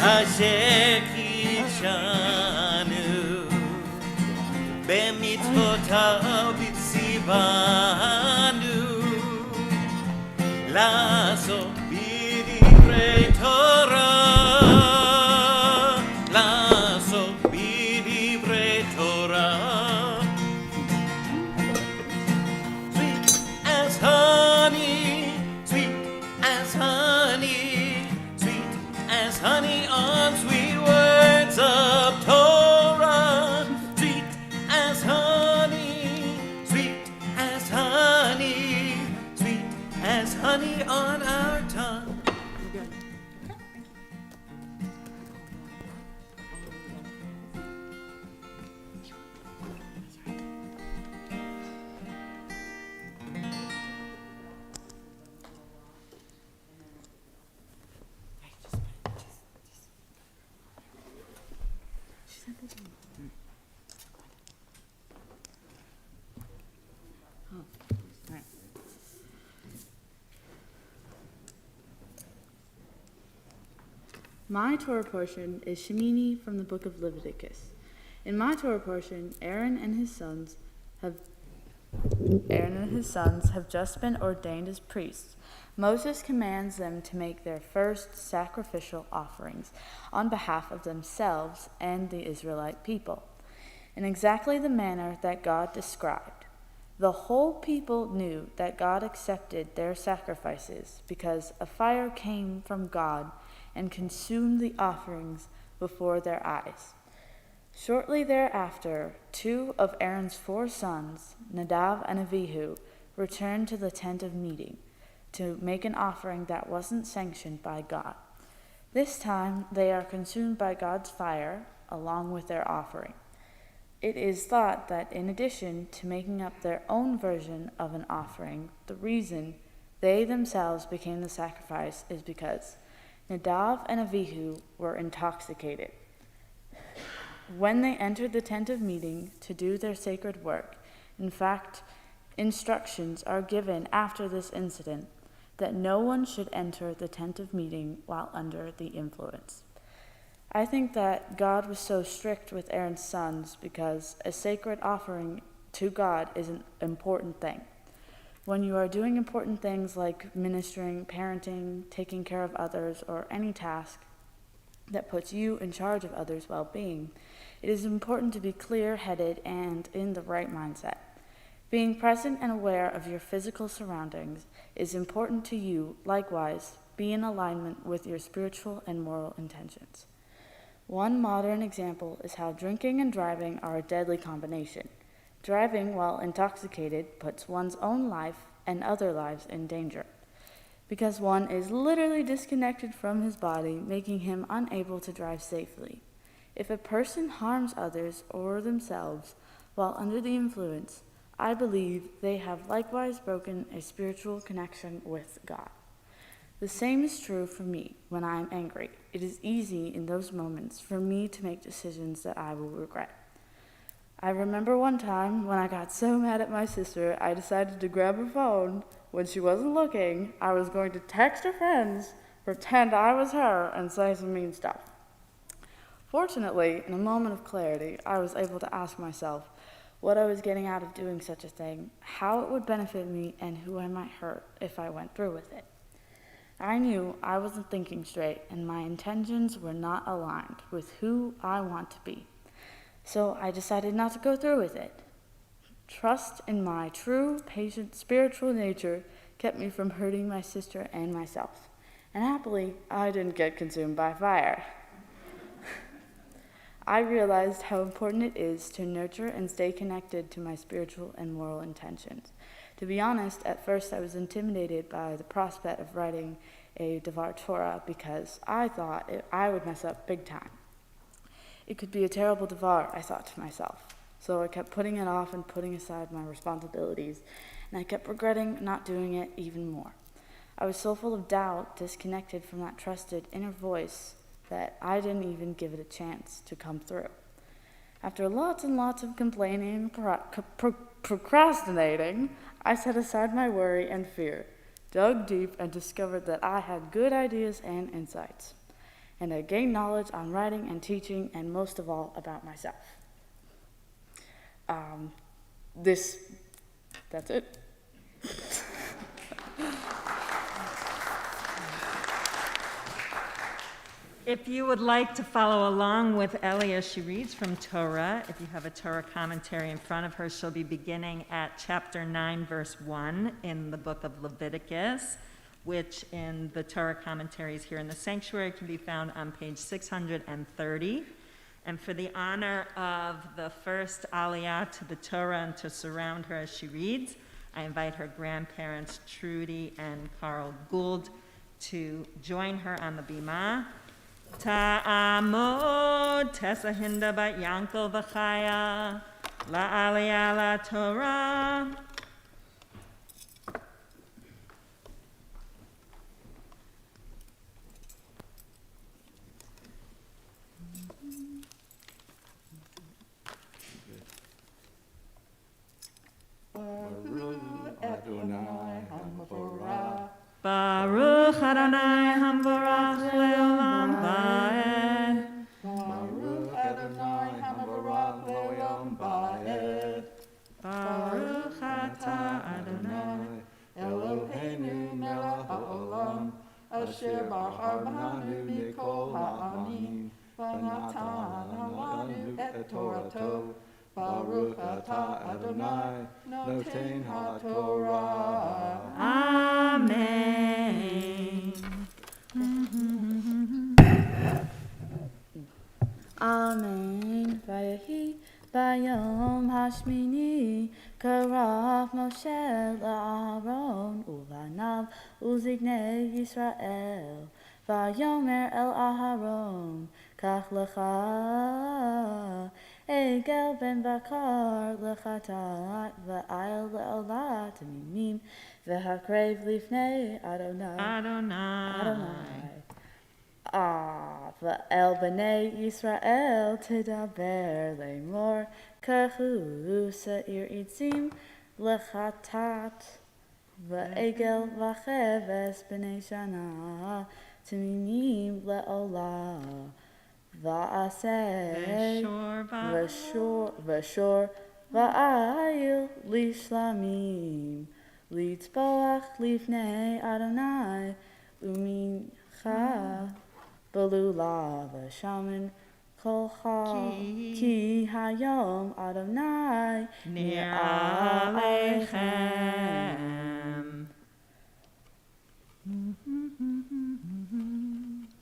Asher kidshanu b'mitzvotav b'tzivanu לעשות בדברי תורה, לעשות בדברי תורה. Sweet as honey, sweet as honey, sweet as honey on sweet words of Torah. Sweet as honey, sweet as honey, sweet as honey on our tongue. My Torah portion is Shemini from the book of Leviticus. In my Torah portion, Aaron and his sons have just been ordained as priests. Moses commands them to make their first sacrificial offerings on behalf of themselves and the Israelite people, in exactly the manner that God described. The whole people knew that God accepted their sacrifices because a fire came from God and consumed the offerings before their eyes. Shortly thereafter, 2 of Aaron's 4 sons, Nadav and Abihu, returned to the tent of meeting to make an offering that wasn't sanctioned by God. This time they are consumed by God's fire along with their offering. It is thought that in addition to making up their own version of an offering, the reason they themselves became the sacrifice is because Nadav and Abihu were intoxicated. When they entered the tent of meeting to do their sacred work, in fact, instructions are given after this incident that no one should enter the tent of meeting while under the influence. I think that God was so strict with Aaron's sons because a sacred offering to God is an important thing. When you are doing important things like ministering, parenting, taking care of others, or any task that puts you in charge of others' well-being, it is important to be clear-headed and in the right mindset. Being present and aware of your physical surroundings is important to you. Likewise, be in alignment with your spiritual and moral intentions. One modern example is how drinking and driving are a deadly combination. Driving while intoxicated puts one's own life and other lives in danger, because one is literally disconnected from his body, making him unable to drive safely. If a person harms others or themselves while under the influence, I believe they have likewise broken a spiritual connection with God. The same is true for me when I am angry. It is easy in those moments for me to make decisions that I will regret. I remember one time when I got so mad at my sister, I decided to grab her phone. When she wasn't looking, I was going to text her friends, pretend I was her, and say some mean stuff. Fortunately, in a moment of clarity, I was able to ask myself what I was getting out of doing such a thing, how it would benefit me, and who I might hurt if I went through with it. I knew I wasn't thinking straight, and my intentions were not aligned with who I want to be. So I decided not to go through with it. Trust in my true, patient, spiritual nature kept me from hurting my sister and myself. And happily, I didn't get consumed by fire. I realized how important it is to nurture and stay connected to my spiritual and moral intentions. To be honest, at first I was intimidated by the prospect of writing a Devar Torah because I thought I would mess up big time. It could be a terrible Devar, I thought to myself. So I kept putting it off and putting aside my responsibilities, and I kept regretting not doing it even more. I was so full of doubt, disconnected from that trusted inner voice, that I didn't even give it a chance to come through. After lots and lots of complaining, procrastinating, I set aside my worry and fear, dug deep, and discovered that I had good ideas and insights. And I gained knowledge on writing and teaching, and most of all, about myself. That's it. If you would like to follow along with Ellie as she reads from Torah, if you have a Torah commentary in front of her, she'll be beginning at chapter 9, verse 1 in the book of Leviticus, which in the Torah commentaries here in the sanctuary can be found on page 630. And for the honor of the first Aliyah to the Torah and to surround her as she reads, I invite her grandparents, Trudy and Carl Gould, to join her on the bima. Ta'amod Tessahinda bat Yankel v'chaya la'aliyah la Torah. Baruch Adonai Hamvarach Le'olam Va'ed. Baruch Adonai Hamvarach Le'olam Va'ed. Baruch Atah Adonai Eloheinu melech ha'olam, asher bachar banu mikol ha'amim, v'natan lanu et Torato, Baruch atah Adonai, noten haTorah. Amen. Amen. Vayehi bayom hashmini karav Moshe la'aron uvanav uzignei Yisrael. Vayomer el Aharon kach lecha egel ben bakar lechatat va'ayel le'olah tamimim v'hakrev lifnei Adonai. Adonai. Va'el b'nei Yisrael tidaber le'mor kahu sa'ir itzim lechatat va'egel v'cheves b'nei shana tamimim le'olah va'aseh v'shor va'ayil lishlamim litzboach lifnei Adonai umincha Belula v'shaman kolcha ki hayom Adonai Nir aleichem.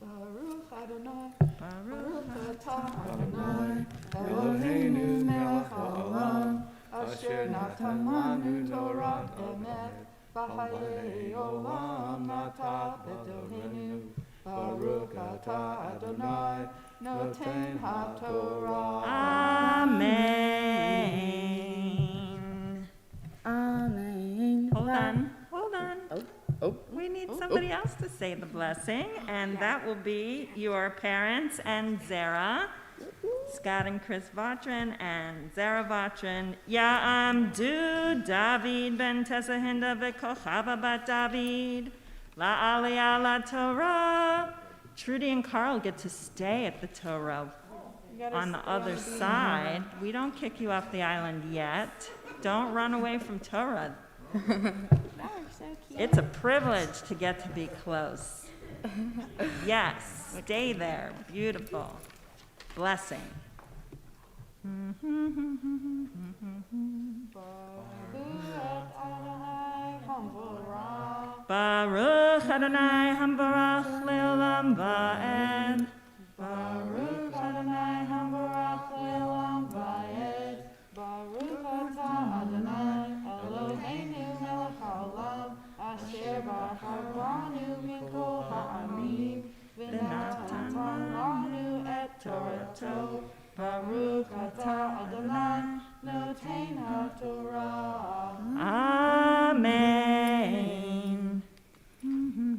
Baruch Adonai, Baruch atah Adonai, Eloheinu melech haolam, asher natan lanu Torah emet, b'chayei olam natan b'Eloheinu. Baruch atah Adonai, noten haTorah. Amen. Amen. Hold on. Oh. We need somebody else to say the blessing, and that will be your parents and Zara, Scott and Chris Vautrin, and Zara Vautrin. Ya'amdu David ben Tesahinda v'kochava bat David, la'aliyah la Torah. Trudy and Carl get to stay at the Torah on the other side. We don't kick you off the island yet. Don't run away from Torah. It's a privilege to get to be close. Yes, stay there. Beautiful. Blessing. Baruch Adonai Hambarach Le'olam Va'ed. Baruch Adonai Hambarach Le'olam Va'ed. Baruch atah Adonai Eloheinu melech haolam, asher b'charanu min kol ha'amim, v'natan lanu et Torato. Baruch atah Adonai noten haTorah. Amen.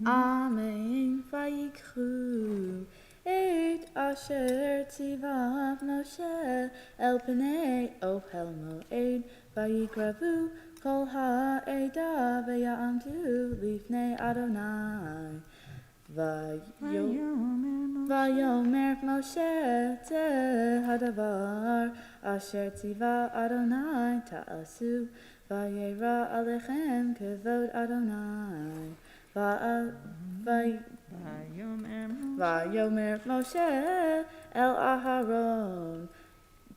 Amen. Vayikru et asher tzivav Moshe el pnei ohel moed. Vayikravu kol ha'eda v'ya'amdu lifnei Adonai. Vayomer Moshe te hadavar asher tziva Adonai ta'asu. Vayera alechem kevod Adonai. Vayomer Moshe el Aharon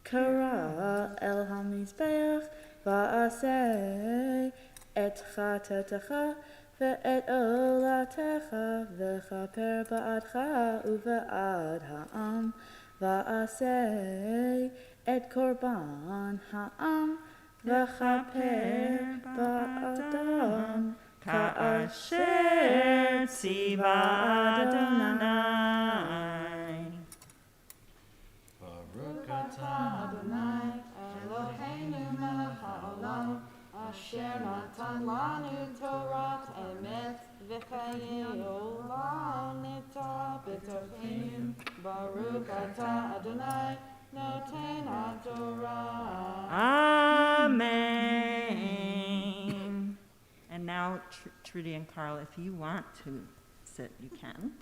kara el hamizbeach va'aseh et chatatecha ve'et olatecha v'chaper ba'adcha uve'ad ha'am va'aseh et korban ha'am v'chaper ba'adam Ka'asher tziva Adonai. Baruch atah Adonai Eloheinu melech haolam, asher natan lanu Torah emet, v'chayei olam nita b'tocheinu. Baruch atah Adonai noten haTorah. Amen. And now, Trudy and Carl, if you want to sit, you can.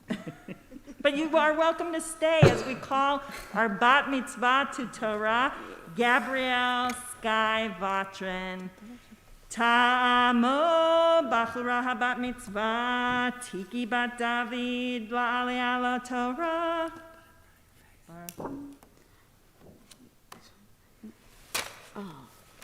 But you are welcome to stay as we call our bat mitzvah to Torah, Gabrielle Sky Vautrin. Ta'amo bachura habat mitzvah, Tiki bat David, la'aliyah la Torah.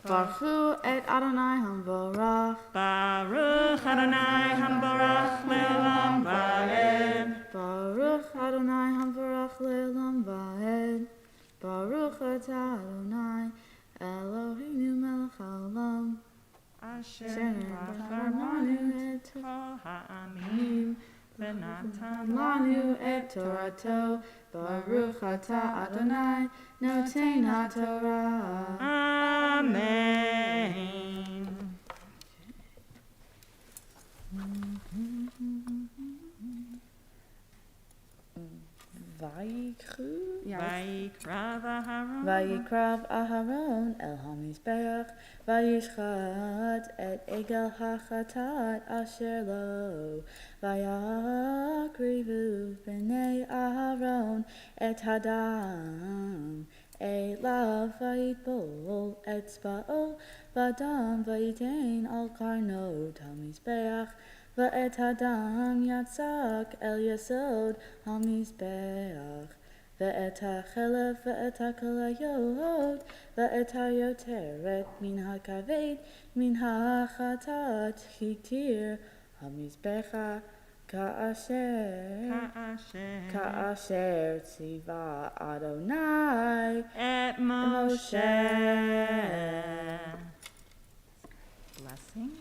Baruch et Adonai Hamborach. Baruch Adonai Hamborach le'olam va'ed. Baruch Adonai Hamborach le'olam va'ed. Baruch atah Adonai Eloheinu melech haolam. Asher barachanu et kol ha'amim. V'natan Lanu et Torato. Baruch atah Adonai noten haTorah. Amen. Vayikrav Aharon. Vayikrav Aharon el hamizbeach. Vayishchat et egel hachatat asher lo. Vayakrivu b'nei Aharon et hadam. Elav vayitbol etzba'o v'adam vayitain al karnot hamizbeach. Va'et hadam yatzak el yesod hamizbeach. Va'et hachelef va'et hakalayot va'et hayoteret min hakaved min hachatat chitir hamizbecha ka'asher tziva Adonai Et Moshe. Blessing.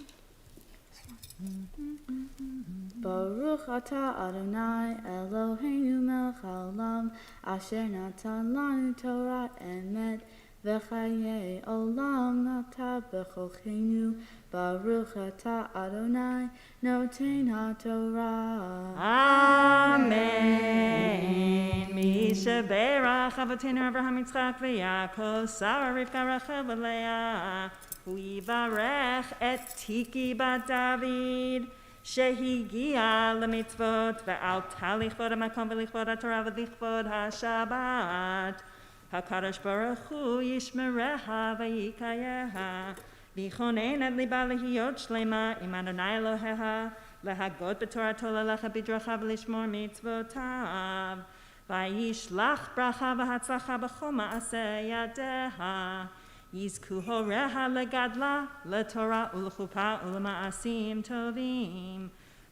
Baruch atah Adonai Eloheinu melech haolam asher natan lanu Torah emet v'chayei olam nata b'chochenu. Baruch atah Adonai noten haTorah. Amen. Misha berach Vautrin Abraham Yitzchak v'Yaakov Sarah Rivka Rachel v'Leah. Hu yivarech et Tiki bat David. שהגיע למצוות ועלתה לכבוד המקום ולכבוד התורה ולכבוד השבת. הקדוש ברוך הוא ישמריה ויקיימה ויכונן את ליבה להיות שלמה עם אדוני אלוהיה להגות בתורתו ללכת בדרכיו ולשמור מצוותיו וישלח ברכה והצלחה בכל מעשה ידיה. יזכו הוריה לגדלה, לתורה ולחופה ולמעשים טובים.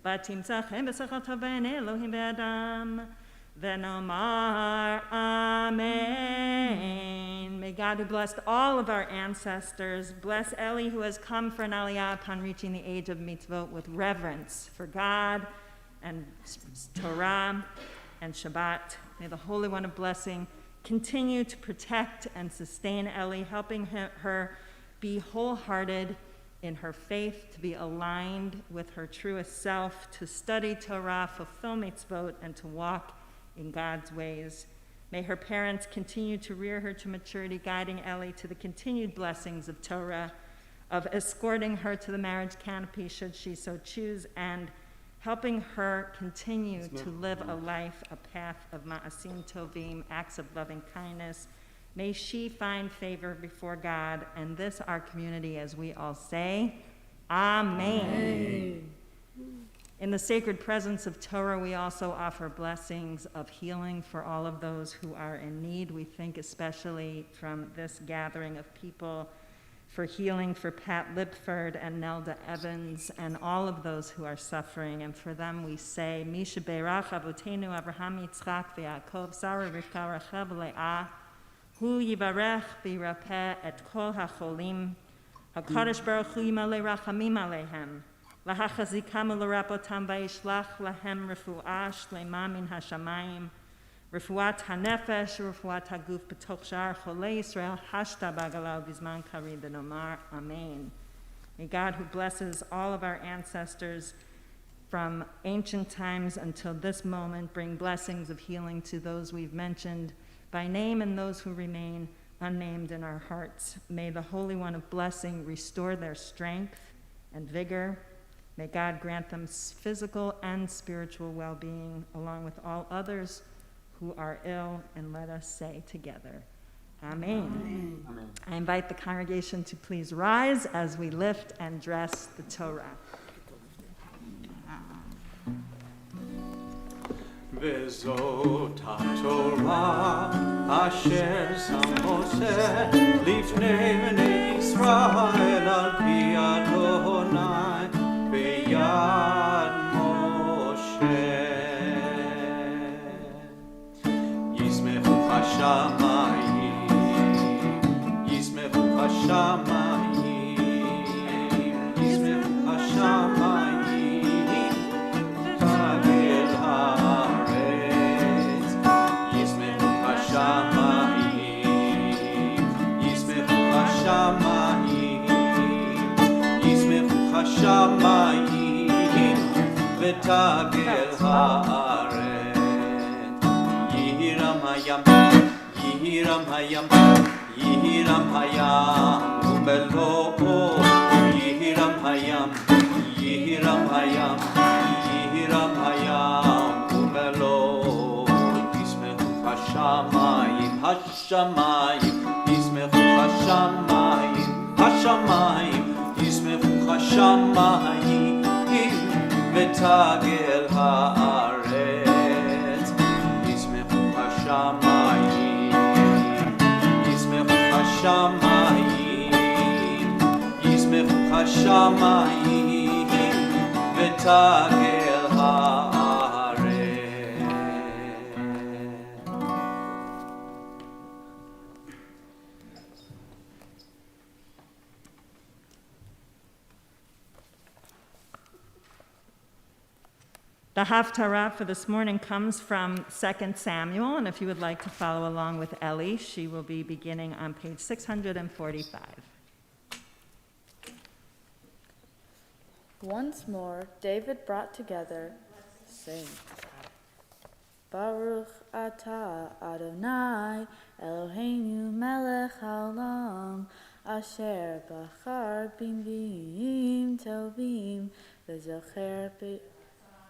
ותמצא חן בשכל טוב בעיני אלוהים ואדם. ונאמר Amen. May God who blessed all of our ancestors bless Ellie who has come for an aliyah upon reaching the age of mitzvot with reverence for God and Torah and Shabbat. May the Holy One of Blessing continue to protect and sustain Ellie, helping her be wholehearted in her faith, to be aligned with her truest self, to study Torah, fulfill mitzvot, and to walk in God's ways. May her parents continue to rear her to maturity, guiding Ellie to the continued blessings of Torah, of escorting her to the marriage canopy should she so choose, and helping her continue to live a life, a path of ma'asim tovim, acts of loving kindness. May she find favor before God and this our community as we all say, Amen. In the sacred presence of Torah, we also offer blessings of healing for all of those who are in need. We think especially from this gathering of people for healing for Pat Lipford and Nelda Evans and all of those who are suffering. And for them we say, Misha Berach Avotenu Abraham Yitzchak v'Yaakov Sarah Rivka Rachel v'Leah Hu Yivarech v'Yirapeh et kol hacholim HaKadosh Baruch Hu Yimalei Rachamim Aleihem Lahachazikam u'lerapotam v'yishlach lahem refuah shlema min hashamayim Refuat hanefesh, refuat haguf b'toch shar cholei Yisrael hashta b'agalau b'zman kari v'nomar Amen. May God, who blesses all of our ancestors from ancient times until this moment, bring blessings of healing to those we've mentioned by name and those who remain unnamed in our hearts. May the Holy One of Blessing restore their strength and vigor. May God grant them physical and spiritual well-being, along with all others who are ill, and let us say together, Amen. Amen. I invite the congregation to please rise as we lift and dress the Torah. וזאת התורה אשר שם משה לפני בני ישראל על פי אדוני ביד משה. ישמחו השמיים, ישמחו השמיים, ישמחו השמיים, תגל הארץ. ישמחו השמיים, ישמחו השמיים, ישמחו השמיים, ותגל הארץ. יהירם הים, יהירם הים, יהירם הים ומלואו. יהירם הים, יהירם הים, יהירם הים ומלואו. ישמחו השמיים, השמיים, ישמחו השמיים, השמיים, ישמחו השמיים, ותגל הארץ. ישמחו השמיים, ישמחו השמיים, ישמחו השמיים, ותגל הארץ. The Haftarah for this morning comes from 2 Samuel, and if you would like to follow along with Ellie, she will be beginning on page 645. Once more, David brought together, sing. Baruch atah Adonai, Eloheinu melech haolam, asher bachar b'nviim tovim, v'zocher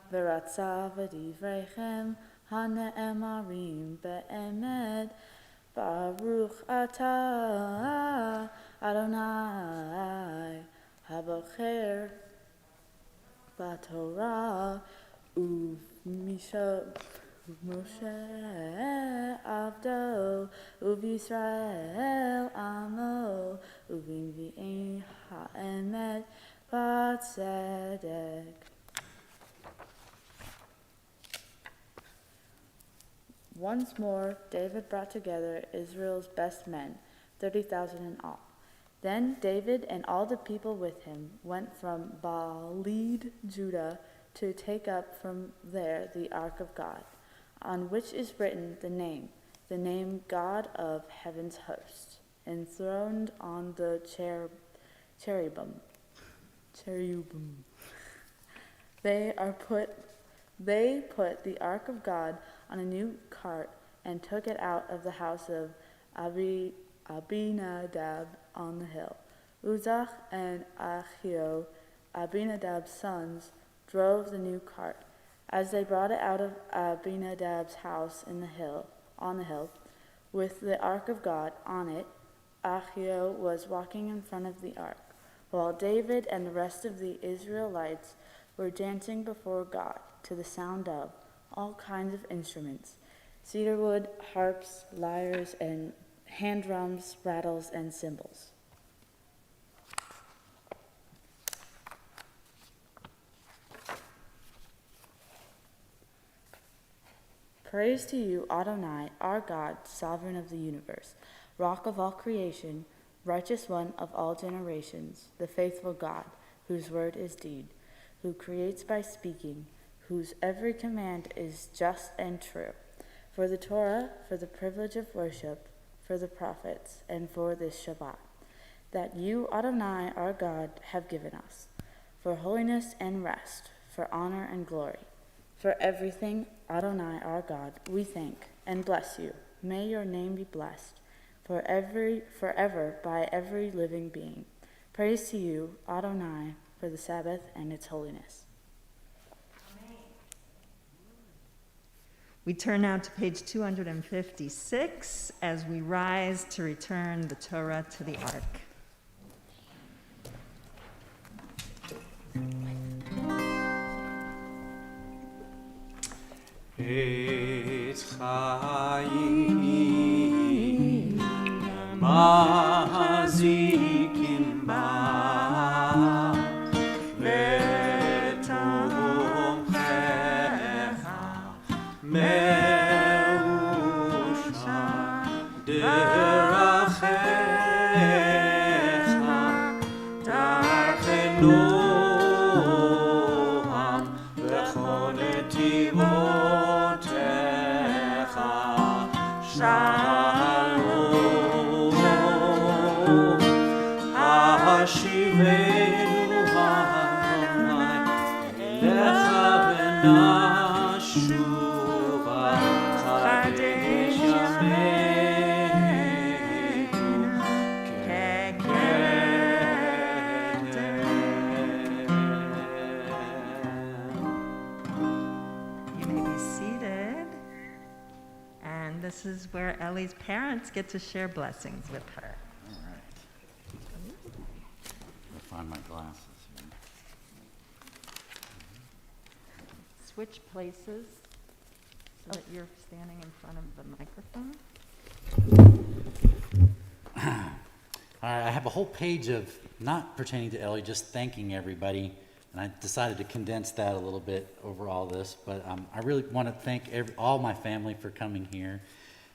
v'ratzah v'divreichem, hane'emarim be'emet. Baruch atah Adonai, habocher b'torah, Moshe Avdo, Yisrael Amo, Uvim ha'emet b'tzedek. Once more, David brought together Israel's best men, 30,000 in all. Then David and all the people with him went from Baalid, Judah, to take up from there the ark of God, on which is written the name God of heaven's hosts, enthroned on the cherubim. They put the ark of God on a new cart and took it out of the house of Abinadab on the hill. Uzzah and Ahio, Abinadab's sons, drove the new cart. As they brought it out of Abinadab's house on the hill, with the ark of God on it, Ahio was walking in front of the ark, while David and the rest of the Israelites were dancing before God to the sound of all kinds of instruments, cedarwood, harps, lyres, and hand drums, rattles, and cymbals. Praise to you, Adonai, our God, sovereign of the universe, rock of all creation, righteous one of all generations, the faithful God, whose word is deed, who creates by speaking, whose every command is just and true, for the Torah, for the privilege of worship, for the prophets, and for this Shabbat, that you, Adonai, our God, have given us, for holiness and rest, for honor and glory. For everything, Adonai, our God, we thank and bless you. May your name be blessed forever by every living being. Praise to you, Adonai, for the Sabbath and its holiness. We turn now to page 256 as we rise to return the Torah to the ark. Etz Chaim Mazikim Ba Vetomchecha Meusha Derachecha Darchenu This is where Ellie's parents get to share blessings with her. All right. I'll find my glasses here. Switch places so that you're standing in front of the microphone. All right, I have a whole page of not pertaining to Ellie, just thanking everybody. And I decided to condense that a little bit over all this. But I really want to thank all my family for coming here.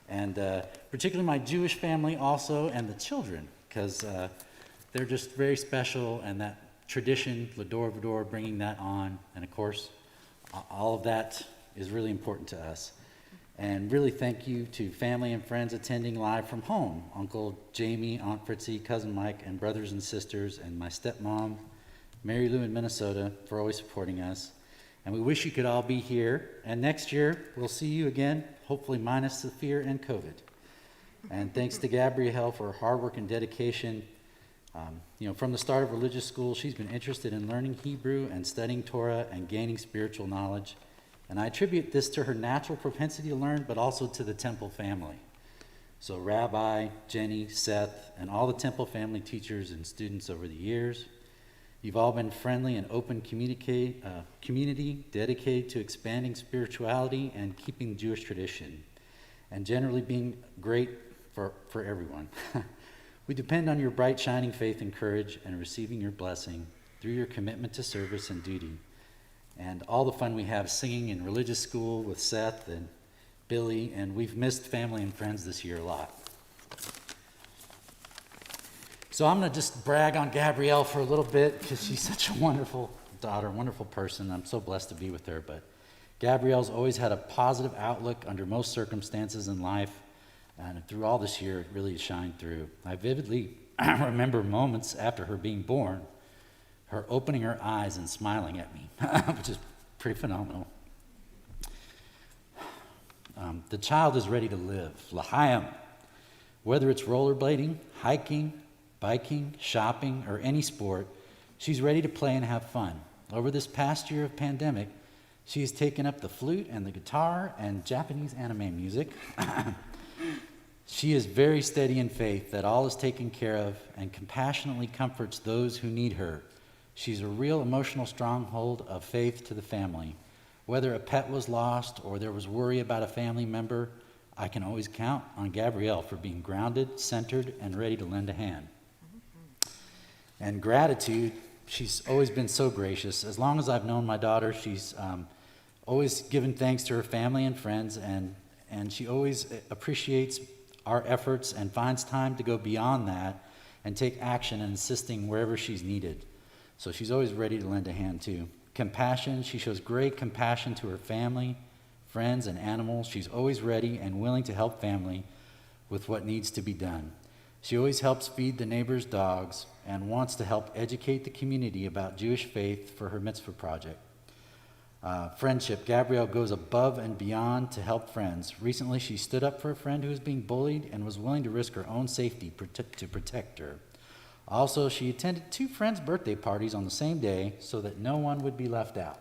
And particularly my Jewish family also, and the children, because they're just very special, and that tradition, L'Dor V'Dor, bringing that on, and of course, all of that is really important to us. And really thank you to family and friends attending live from home, Uncle Jamie, Aunt Fritzy, Cousin Mike, and brothers and sisters, and my stepmom, Mary Lou in Minnesota, for always supporting us. And we wish you could all be here. And next year, we'll see you again, hopefully minus the fear and COVID. And thanks to Gabrielle for her hard work and dedication. From the start of religious school, she's been interested in learning Hebrew and studying Torah and gaining spiritual knowledge. And I attribute this to her natural propensity to learn, but also to the Temple family. So Rabbi, Jenny, Seth, and all the Temple family teachers and students over the years. You've all been friendly and open community dedicated to expanding spirituality and keeping Jewish tradition, and generally being great for everyone. We depend on your bright, shining faith and courage and receiving your blessing through your commitment to service and duty, and all the fun we have singing in religious school with Seth and Billy, and we've missed family and friends this year a lot. So I'm going to just brag on Gabrielle for a little bit because she's such a wonderful daughter, wonderful person. I'm so blessed to be with her. But Gabrielle's always had a positive outlook under most circumstances in life. And through all this year, it really shined through. I vividly remember moments after her being born, her opening her eyes and smiling at me, which is pretty phenomenal. The child is ready to live. L'chaim. Whether it's rollerblading, hiking, biking, shopping, or any sport, she's ready to play and have fun. Over this past year of pandemic, she has taken up the flute and the guitar and Japanese anime music. She is very steady in faith that all is taken care of and compassionately comforts those who need her. She's a real emotional stronghold of faith to the family. Whether a pet was lost or there was worry about a family member, I can always count on Gabrielle for being grounded, centered, and ready to lend a hand. And gratitude, she's always been so gracious. As long as I've known my daughter, she's always given thanks to her family and friends, and she always appreciates our efforts and finds time to go beyond that and take action and assisting wherever she's needed. So she's always ready to lend a hand too. Compassion, she shows great compassion to her family, friends, and animals. She's always ready and willing to help family with what needs to be done. She always helps feed the neighbor's dogs and wants to help educate the community about Jewish faith for her Mitzvah project. Friendship, Gabrielle goes above and beyond to help friends. Recently, she stood up for a friend who was being bullied and was willing to risk her own safety to protect her. Also, she attended 2 friends' birthday parties on the same day so that no one would be left out.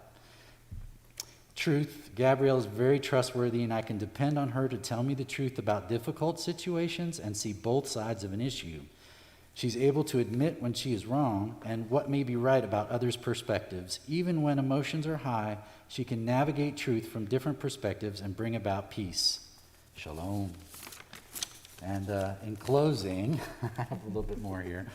Truth, Gabrielle is very trustworthy, and I can depend on her to tell me the truth about difficult situations and see both sides of an issue. She's able to admit when she is wrong and what may be right about others' perspectives. Even when emotions are high, she can navigate truth from different perspectives and bring about peace. Shalom. And in closing, I have a little bit more here.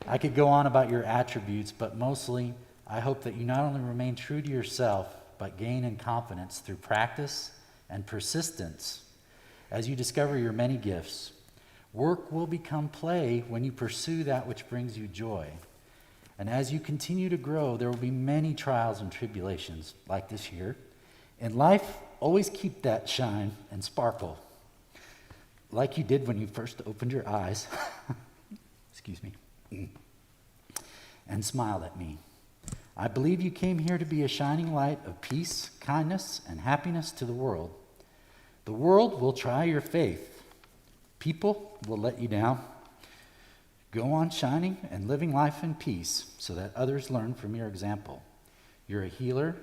I could go on about your attributes, but mostly I hope that you not only remain true to yourself, but gain in confidence through practice and persistence as you discover your many gifts. Work will become play when you pursue that which brings you joy. And as you continue to grow, there will be many trials and tribulations like this year. In life, always keep that shine and sparkle, like you did when you first opened your eyes, excuse me, and smiled at me. I believe you came here to be a shining light of peace, kindness, and happiness to the world. The world will try your faith. People will let you down. Go on shining and living life in peace so that others learn from your example. You're a healer,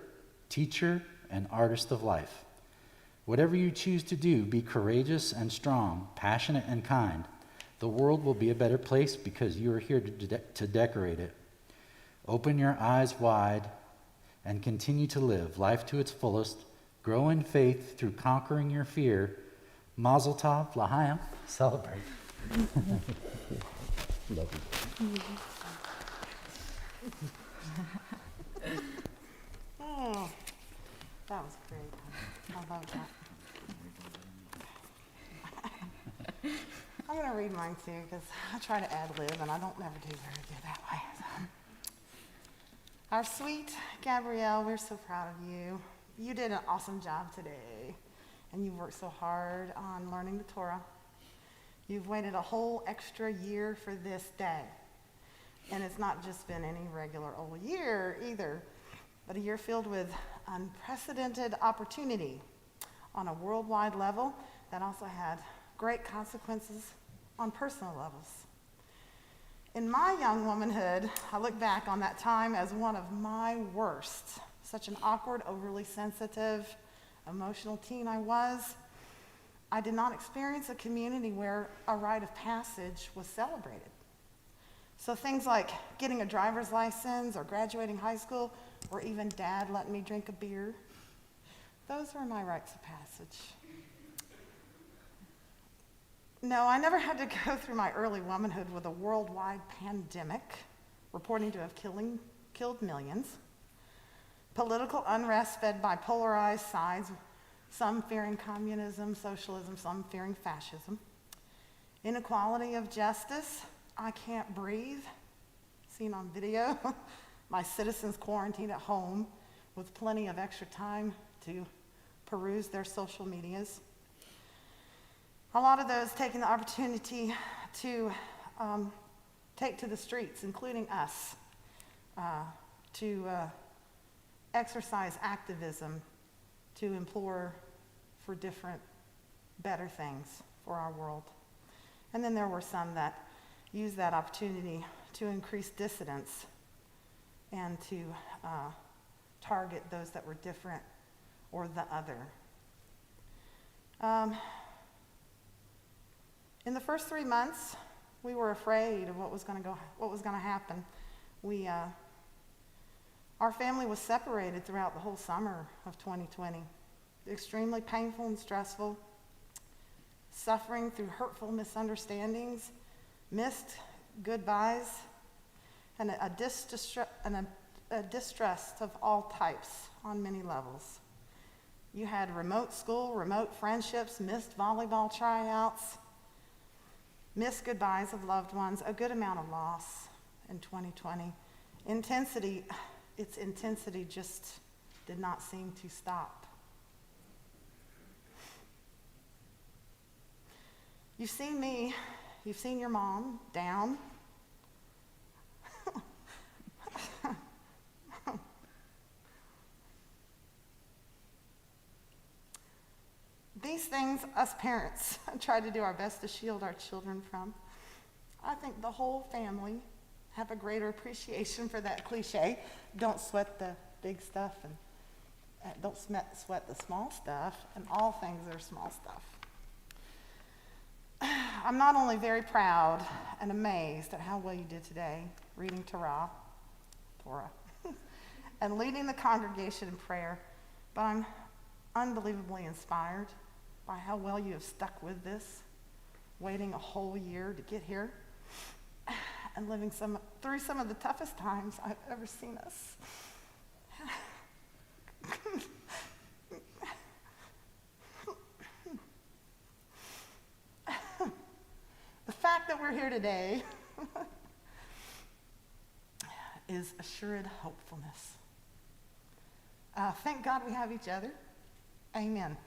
teacher, and artist of life. Whatever you choose to do, be courageous and strong, passionate and kind. The world will be a better place because you are here to decorate it. Open your eyes wide and continue to live life to its fullest. Grow in faith through conquering your fear. Mazel tov, l'chaim, celebrate. Love you. Oh, that was great. I love that. I'm going to read mine too because I try to ad-lib and I don't never do very good that way. So. Our sweet Gabrielle, we're so proud of you. You did an awesome job today. And you've worked so hard on learning the Torah. You've waited a whole extra year for this day. And it's not just been any regular old year either, but a year filled with unprecedented opportunity on a worldwide level that also had great consequences on personal levels. In my young womanhood, I look back on that time as one of my worst. Such an awkward, overly sensitive, emotional teen I was. I did not experience a community where a rite of passage was celebrated. So things like getting a driver's license or graduating high school or even dad letting me drink a beer, those were my rites of passage. No, I never had to go through my early womanhood with a worldwide pandemic reporting to have killed millions. Political unrest fed by polarized sides, some fearing communism, socialism, some fearing fascism. Inequality of justice, I can't breathe, seen on video. My citizens quarantined at home with plenty of extra time to peruse their social medias. A lot of those taking the opportunity to take to the streets, including us, to exercise activism, to implore for different, better things for our world. And then there were some that used that opportunity to increase dissidence and to target those that were different or the other. In the first 3 months, we were afraid of what was going to happen. Our family was separated throughout the whole summer of 2020. Extremely painful and stressful, suffering through hurtful misunderstandings, missed goodbyes, and a distress of all types on many levels. You had remote school, remote friendships, missed volleyball tryouts, missed goodbyes of loved ones, a good amount of loss in 2020. Its intensity just did not seem to stop. You've seen me, you've seen your mom down. These things, us parents, try to do our best to shield our children from. I think the whole family have a greater appreciation for that cliche. Don't sweat the big stuff and don't sweat the small stuff, and all things are small stuff. I'm not only very proud and amazed at how well you did today, reading Torah, and leading the congregation in prayer, but I'm unbelievably inspired by how well you have stuck with this, waiting a whole year to get here, and living through some of the toughest times I've ever seen us. The fact that we're here today is assured hopefulness. Thank God we have each other. Amen.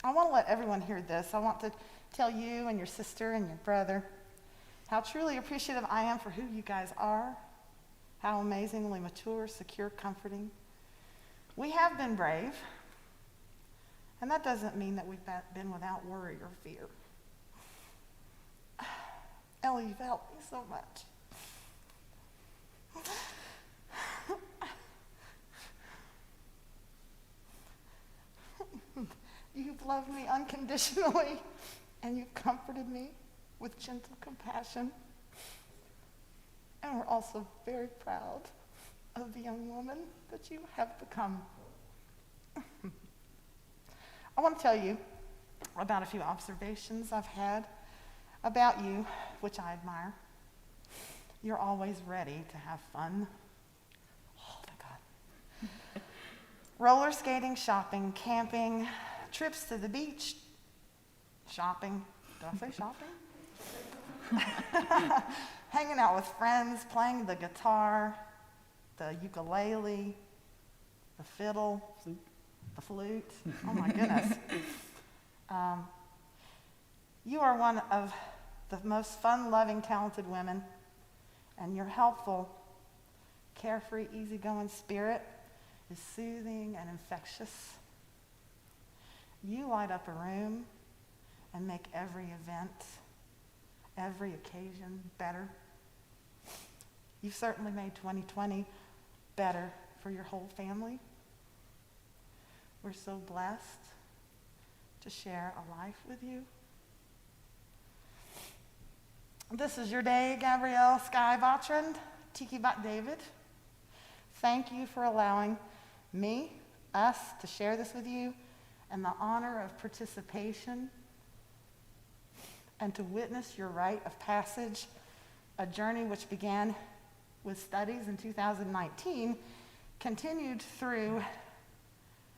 I want to let everyone hear this. I want to tell you and your sister and your brother how truly appreciative I am for who you guys are, how amazingly mature, secure, comforting. We have been brave, and that doesn't mean that we've been without worry or fear. Ellie, you've helped me so much. You've loved me unconditionally, and you've comforted me with gentle compassion. And we're also very proud of the young woman that you have become. I want to tell you about a few observations I've had about you, which I admire. You're always ready to have fun. Oh, thank God. Roller skating, shopping, camping, trips to the beach, shopping. Did I say shopping? Hanging out with friends, playing the guitar, the ukulele, the fiddle, the flute. Oh my goodness. You are one of the most fun-loving, talented women, and your helpful, carefree, easygoing spirit is soothing and infectious. You light up a room and make every event, every occasion better. You've certainly made 2020 better for your whole family. We're so blessed to share a life with you. This is your day, Gabrielle, Sky, Vautrin, Tiki Bat David. Thank you for allowing me, us, to share this with you, and the honor of participation, and to witness your rite of passage, a journey which began with studies in 2019, continued through,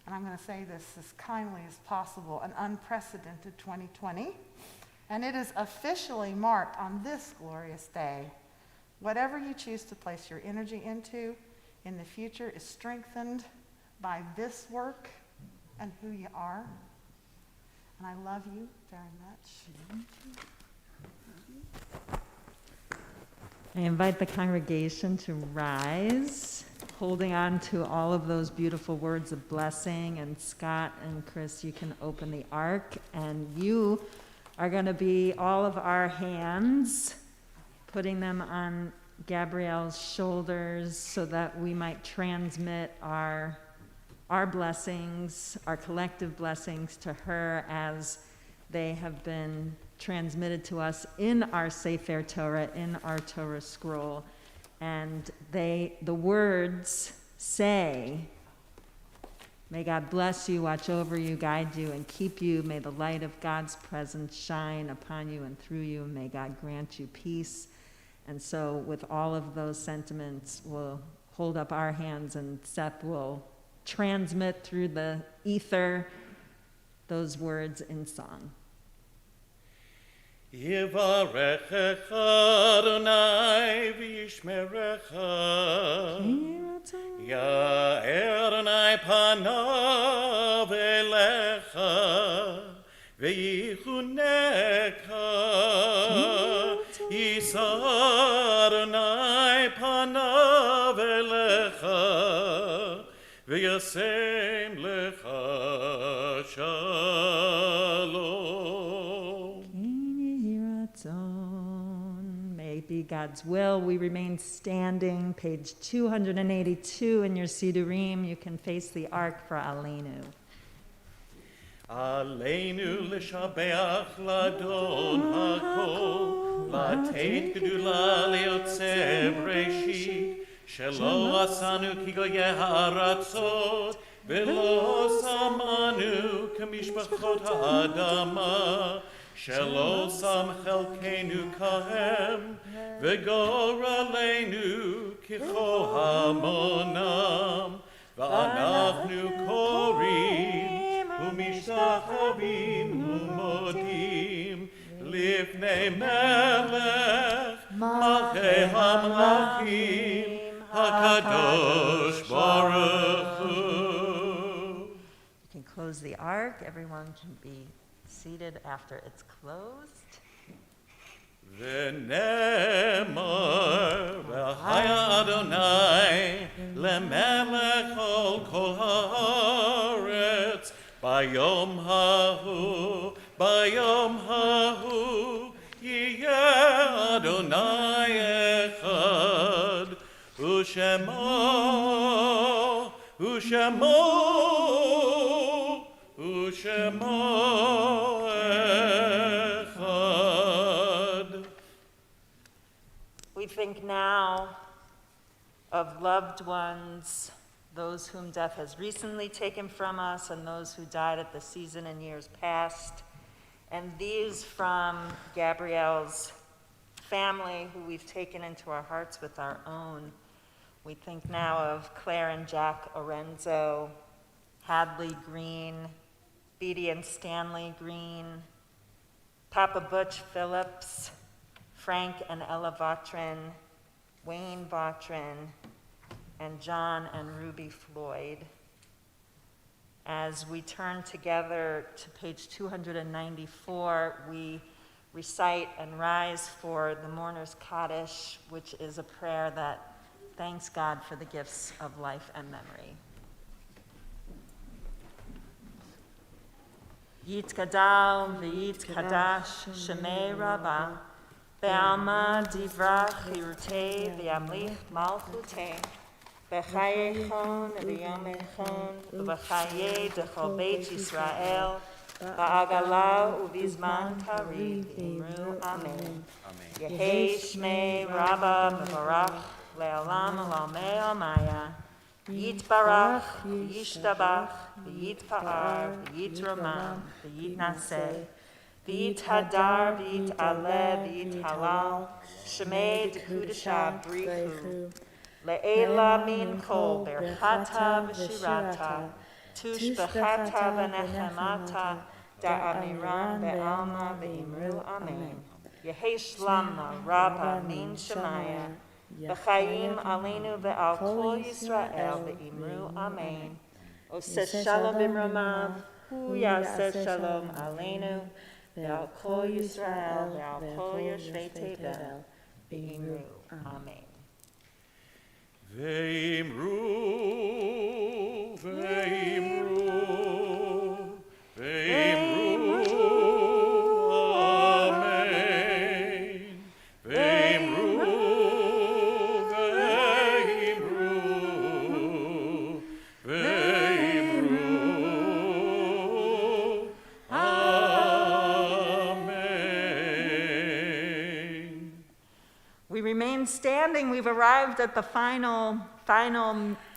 and I'm going to say this as kindly as possible, an unprecedented 2020. And it is officially marked on this glorious day. Whatever you choose to place your energy into in the future is strengthened by this work and who you are. And I love you very much. I invite the congregation to rise, holding on to all of those beautiful words of blessing. And Scott and Chris, you can open the ark, and you are going to be all of our hands, putting them on Gabrielle's shoulders so that we might transmit our blessings, our collective blessings to her as they have been transmitted to us in our Sefer Torah, in our Torah scroll. And the words say, "May God bless you, watch over you, guide you, and keep you. May the light of God's presence shine upon you and through you. May God grant you peace." And so with all of those sentiments, we'll hold up our hands, and Seth will transmit through the ether those words in song. Yivarechecha Adonai v'yishmerecha Ya'er Adonai panav elecha v'yichunecha Yisa Adonai panav elecha v'yasem lecha shalom. May it be God's will. We remain standing, page 282 in your Sidurim. You can face the ark for Aleinu. עלינו לשבח לאדון הכל, לתת גדולה ליוצא בראשית, שלא עשנו כגויי הארצות, ולא שמנו כמשפחות האדמה, שלא שם חלקנו כהם, וגורלנו ככל המונם, ואנחנו קוראים ומשתחווים ומודים לפני מלך מלכי המלכים הקדוש ברוך הוא. You can close the ark. Everyone can be seated after it's closed. ונאמר והיה אדוני למלך על כל הארץ ביום ההוא יהיה אדוני אחד ושמו We think now of loved ones, those whom death has recently taken from us, and those who died at the season in years past. And these from Gabrielle's family, who we've taken into our hearts with our own. We think now of Claire and Jack Orenzo, Hadley Green, Beatty and Stanley Green, Papa Butch Phillips, Frank and Ella Vautrin, Wayne Vautrin, and John and Ruby Floyd. As we turn together to page 294, we recite and rise for the mourner's Kaddish, which is a prayer that thanks God for the gifts of life and memory. Yitkadal v'yitkadash shemei rabbah Be'alma divrach chirutei v'yamlich malchutei B'chayechon v'yomechon U'b'chayei dechol beit Yisrael Ba'agalah u'bizman tariv imru amen. Yehei shmei rabbah mevarach le'olam olamei omaya Yitbarach v'yishtabach v'yitpa'ar v'yitramam v'yitnaseh V'yithadar v'yit'aleh v'yithalal Shemei dekudesha brichu Le'ela min kol berchata v'shirata Tush b'chata v'nechemata Da'amiran be'alma v'imru amen. Yehei shlamna rabba min shemaya B'chayim aleinu ve'al kol Yisrael ve'imru amen. Oseh shalom b'mromav hu yaseh shalom aleinu ve'al kol Yisrael ve'al kol yoshvei tevel ve'imru amen. Ve'imru, ve'imru, ve'imru, amen. Ve'imru, ve'imru, ve'imru, amen. We remain standing. We've arrived at the final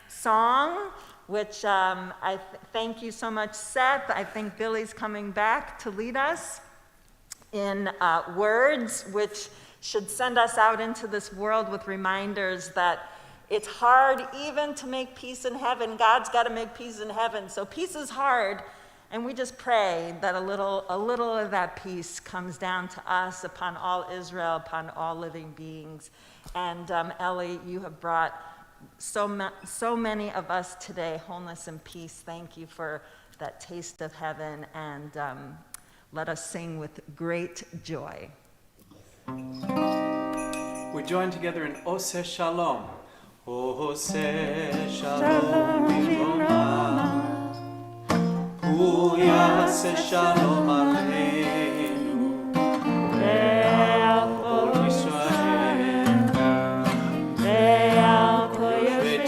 song, which I thank you so much, Seth. I think Billy's coming back to lead us in words which should send us out into this world with reminders that it's hard even to make peace in heaven. God's got to make peace in heaven. So peace is hard, and we just pray that a little of that peace comes down to us, upon all Israel, upon all living beings. And Ellie, you have brought so many of us today wholeness and peace. Thank you for that taste of heaven, and let us sing with great joy. We join together in Oseh Shalom. Oseh Shalom B'Roma. Hu Yaseh Shalom Aleinu. Ve'al Kol Yisrael. Ve'al Kol Yoshvei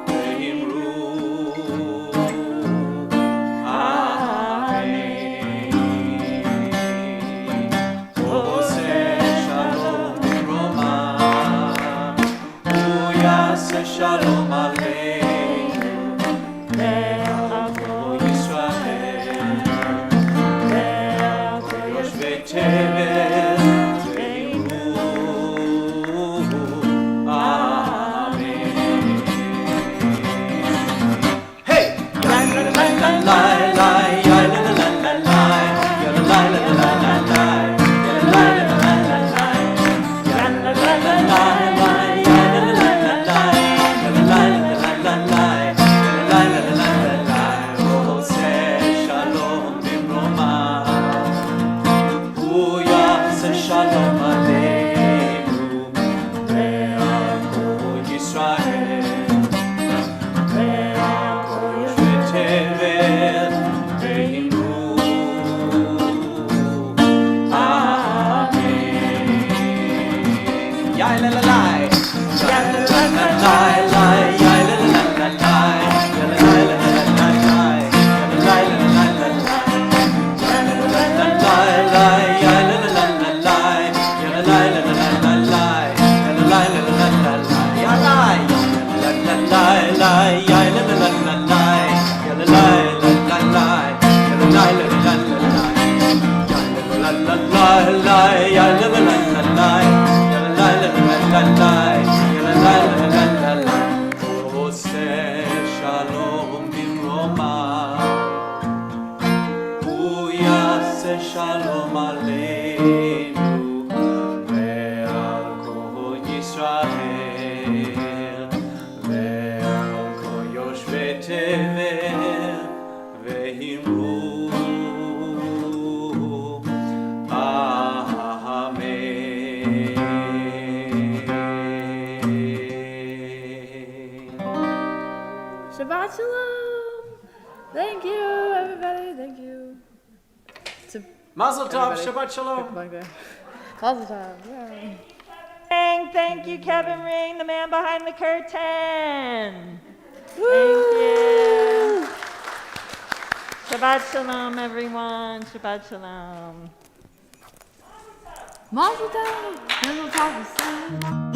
Ve'imru. shalom aleinu ve'al kol Yisrael ve'al kol yoshvei tevel ve'imru. Amen. Hey! La la la la la la, ya la la la la la, ya la la la la la la, ya la la la la la la, ya la la la la la, ya la la la la la, ya la la la la la la, ya la la la la la la. Oseh shalom bimroma, hu yaseh shalom aleinu ve'al kol Yisrael. Shalom aleinu ve'al kol Yisrael ve'al kol yoshvei tevel ve'imru. Amen. Shabbat Shalom! Thank you, everybody. Thank you. Mazel tov, Shabbat Shalom. Mazel tov. Yay. Thank you, Kevin Ring, the man behind the curtain. Thank you. Shabbat Shalom, everyone. Shabbat Shalom. Mazel tov. Mazel tov.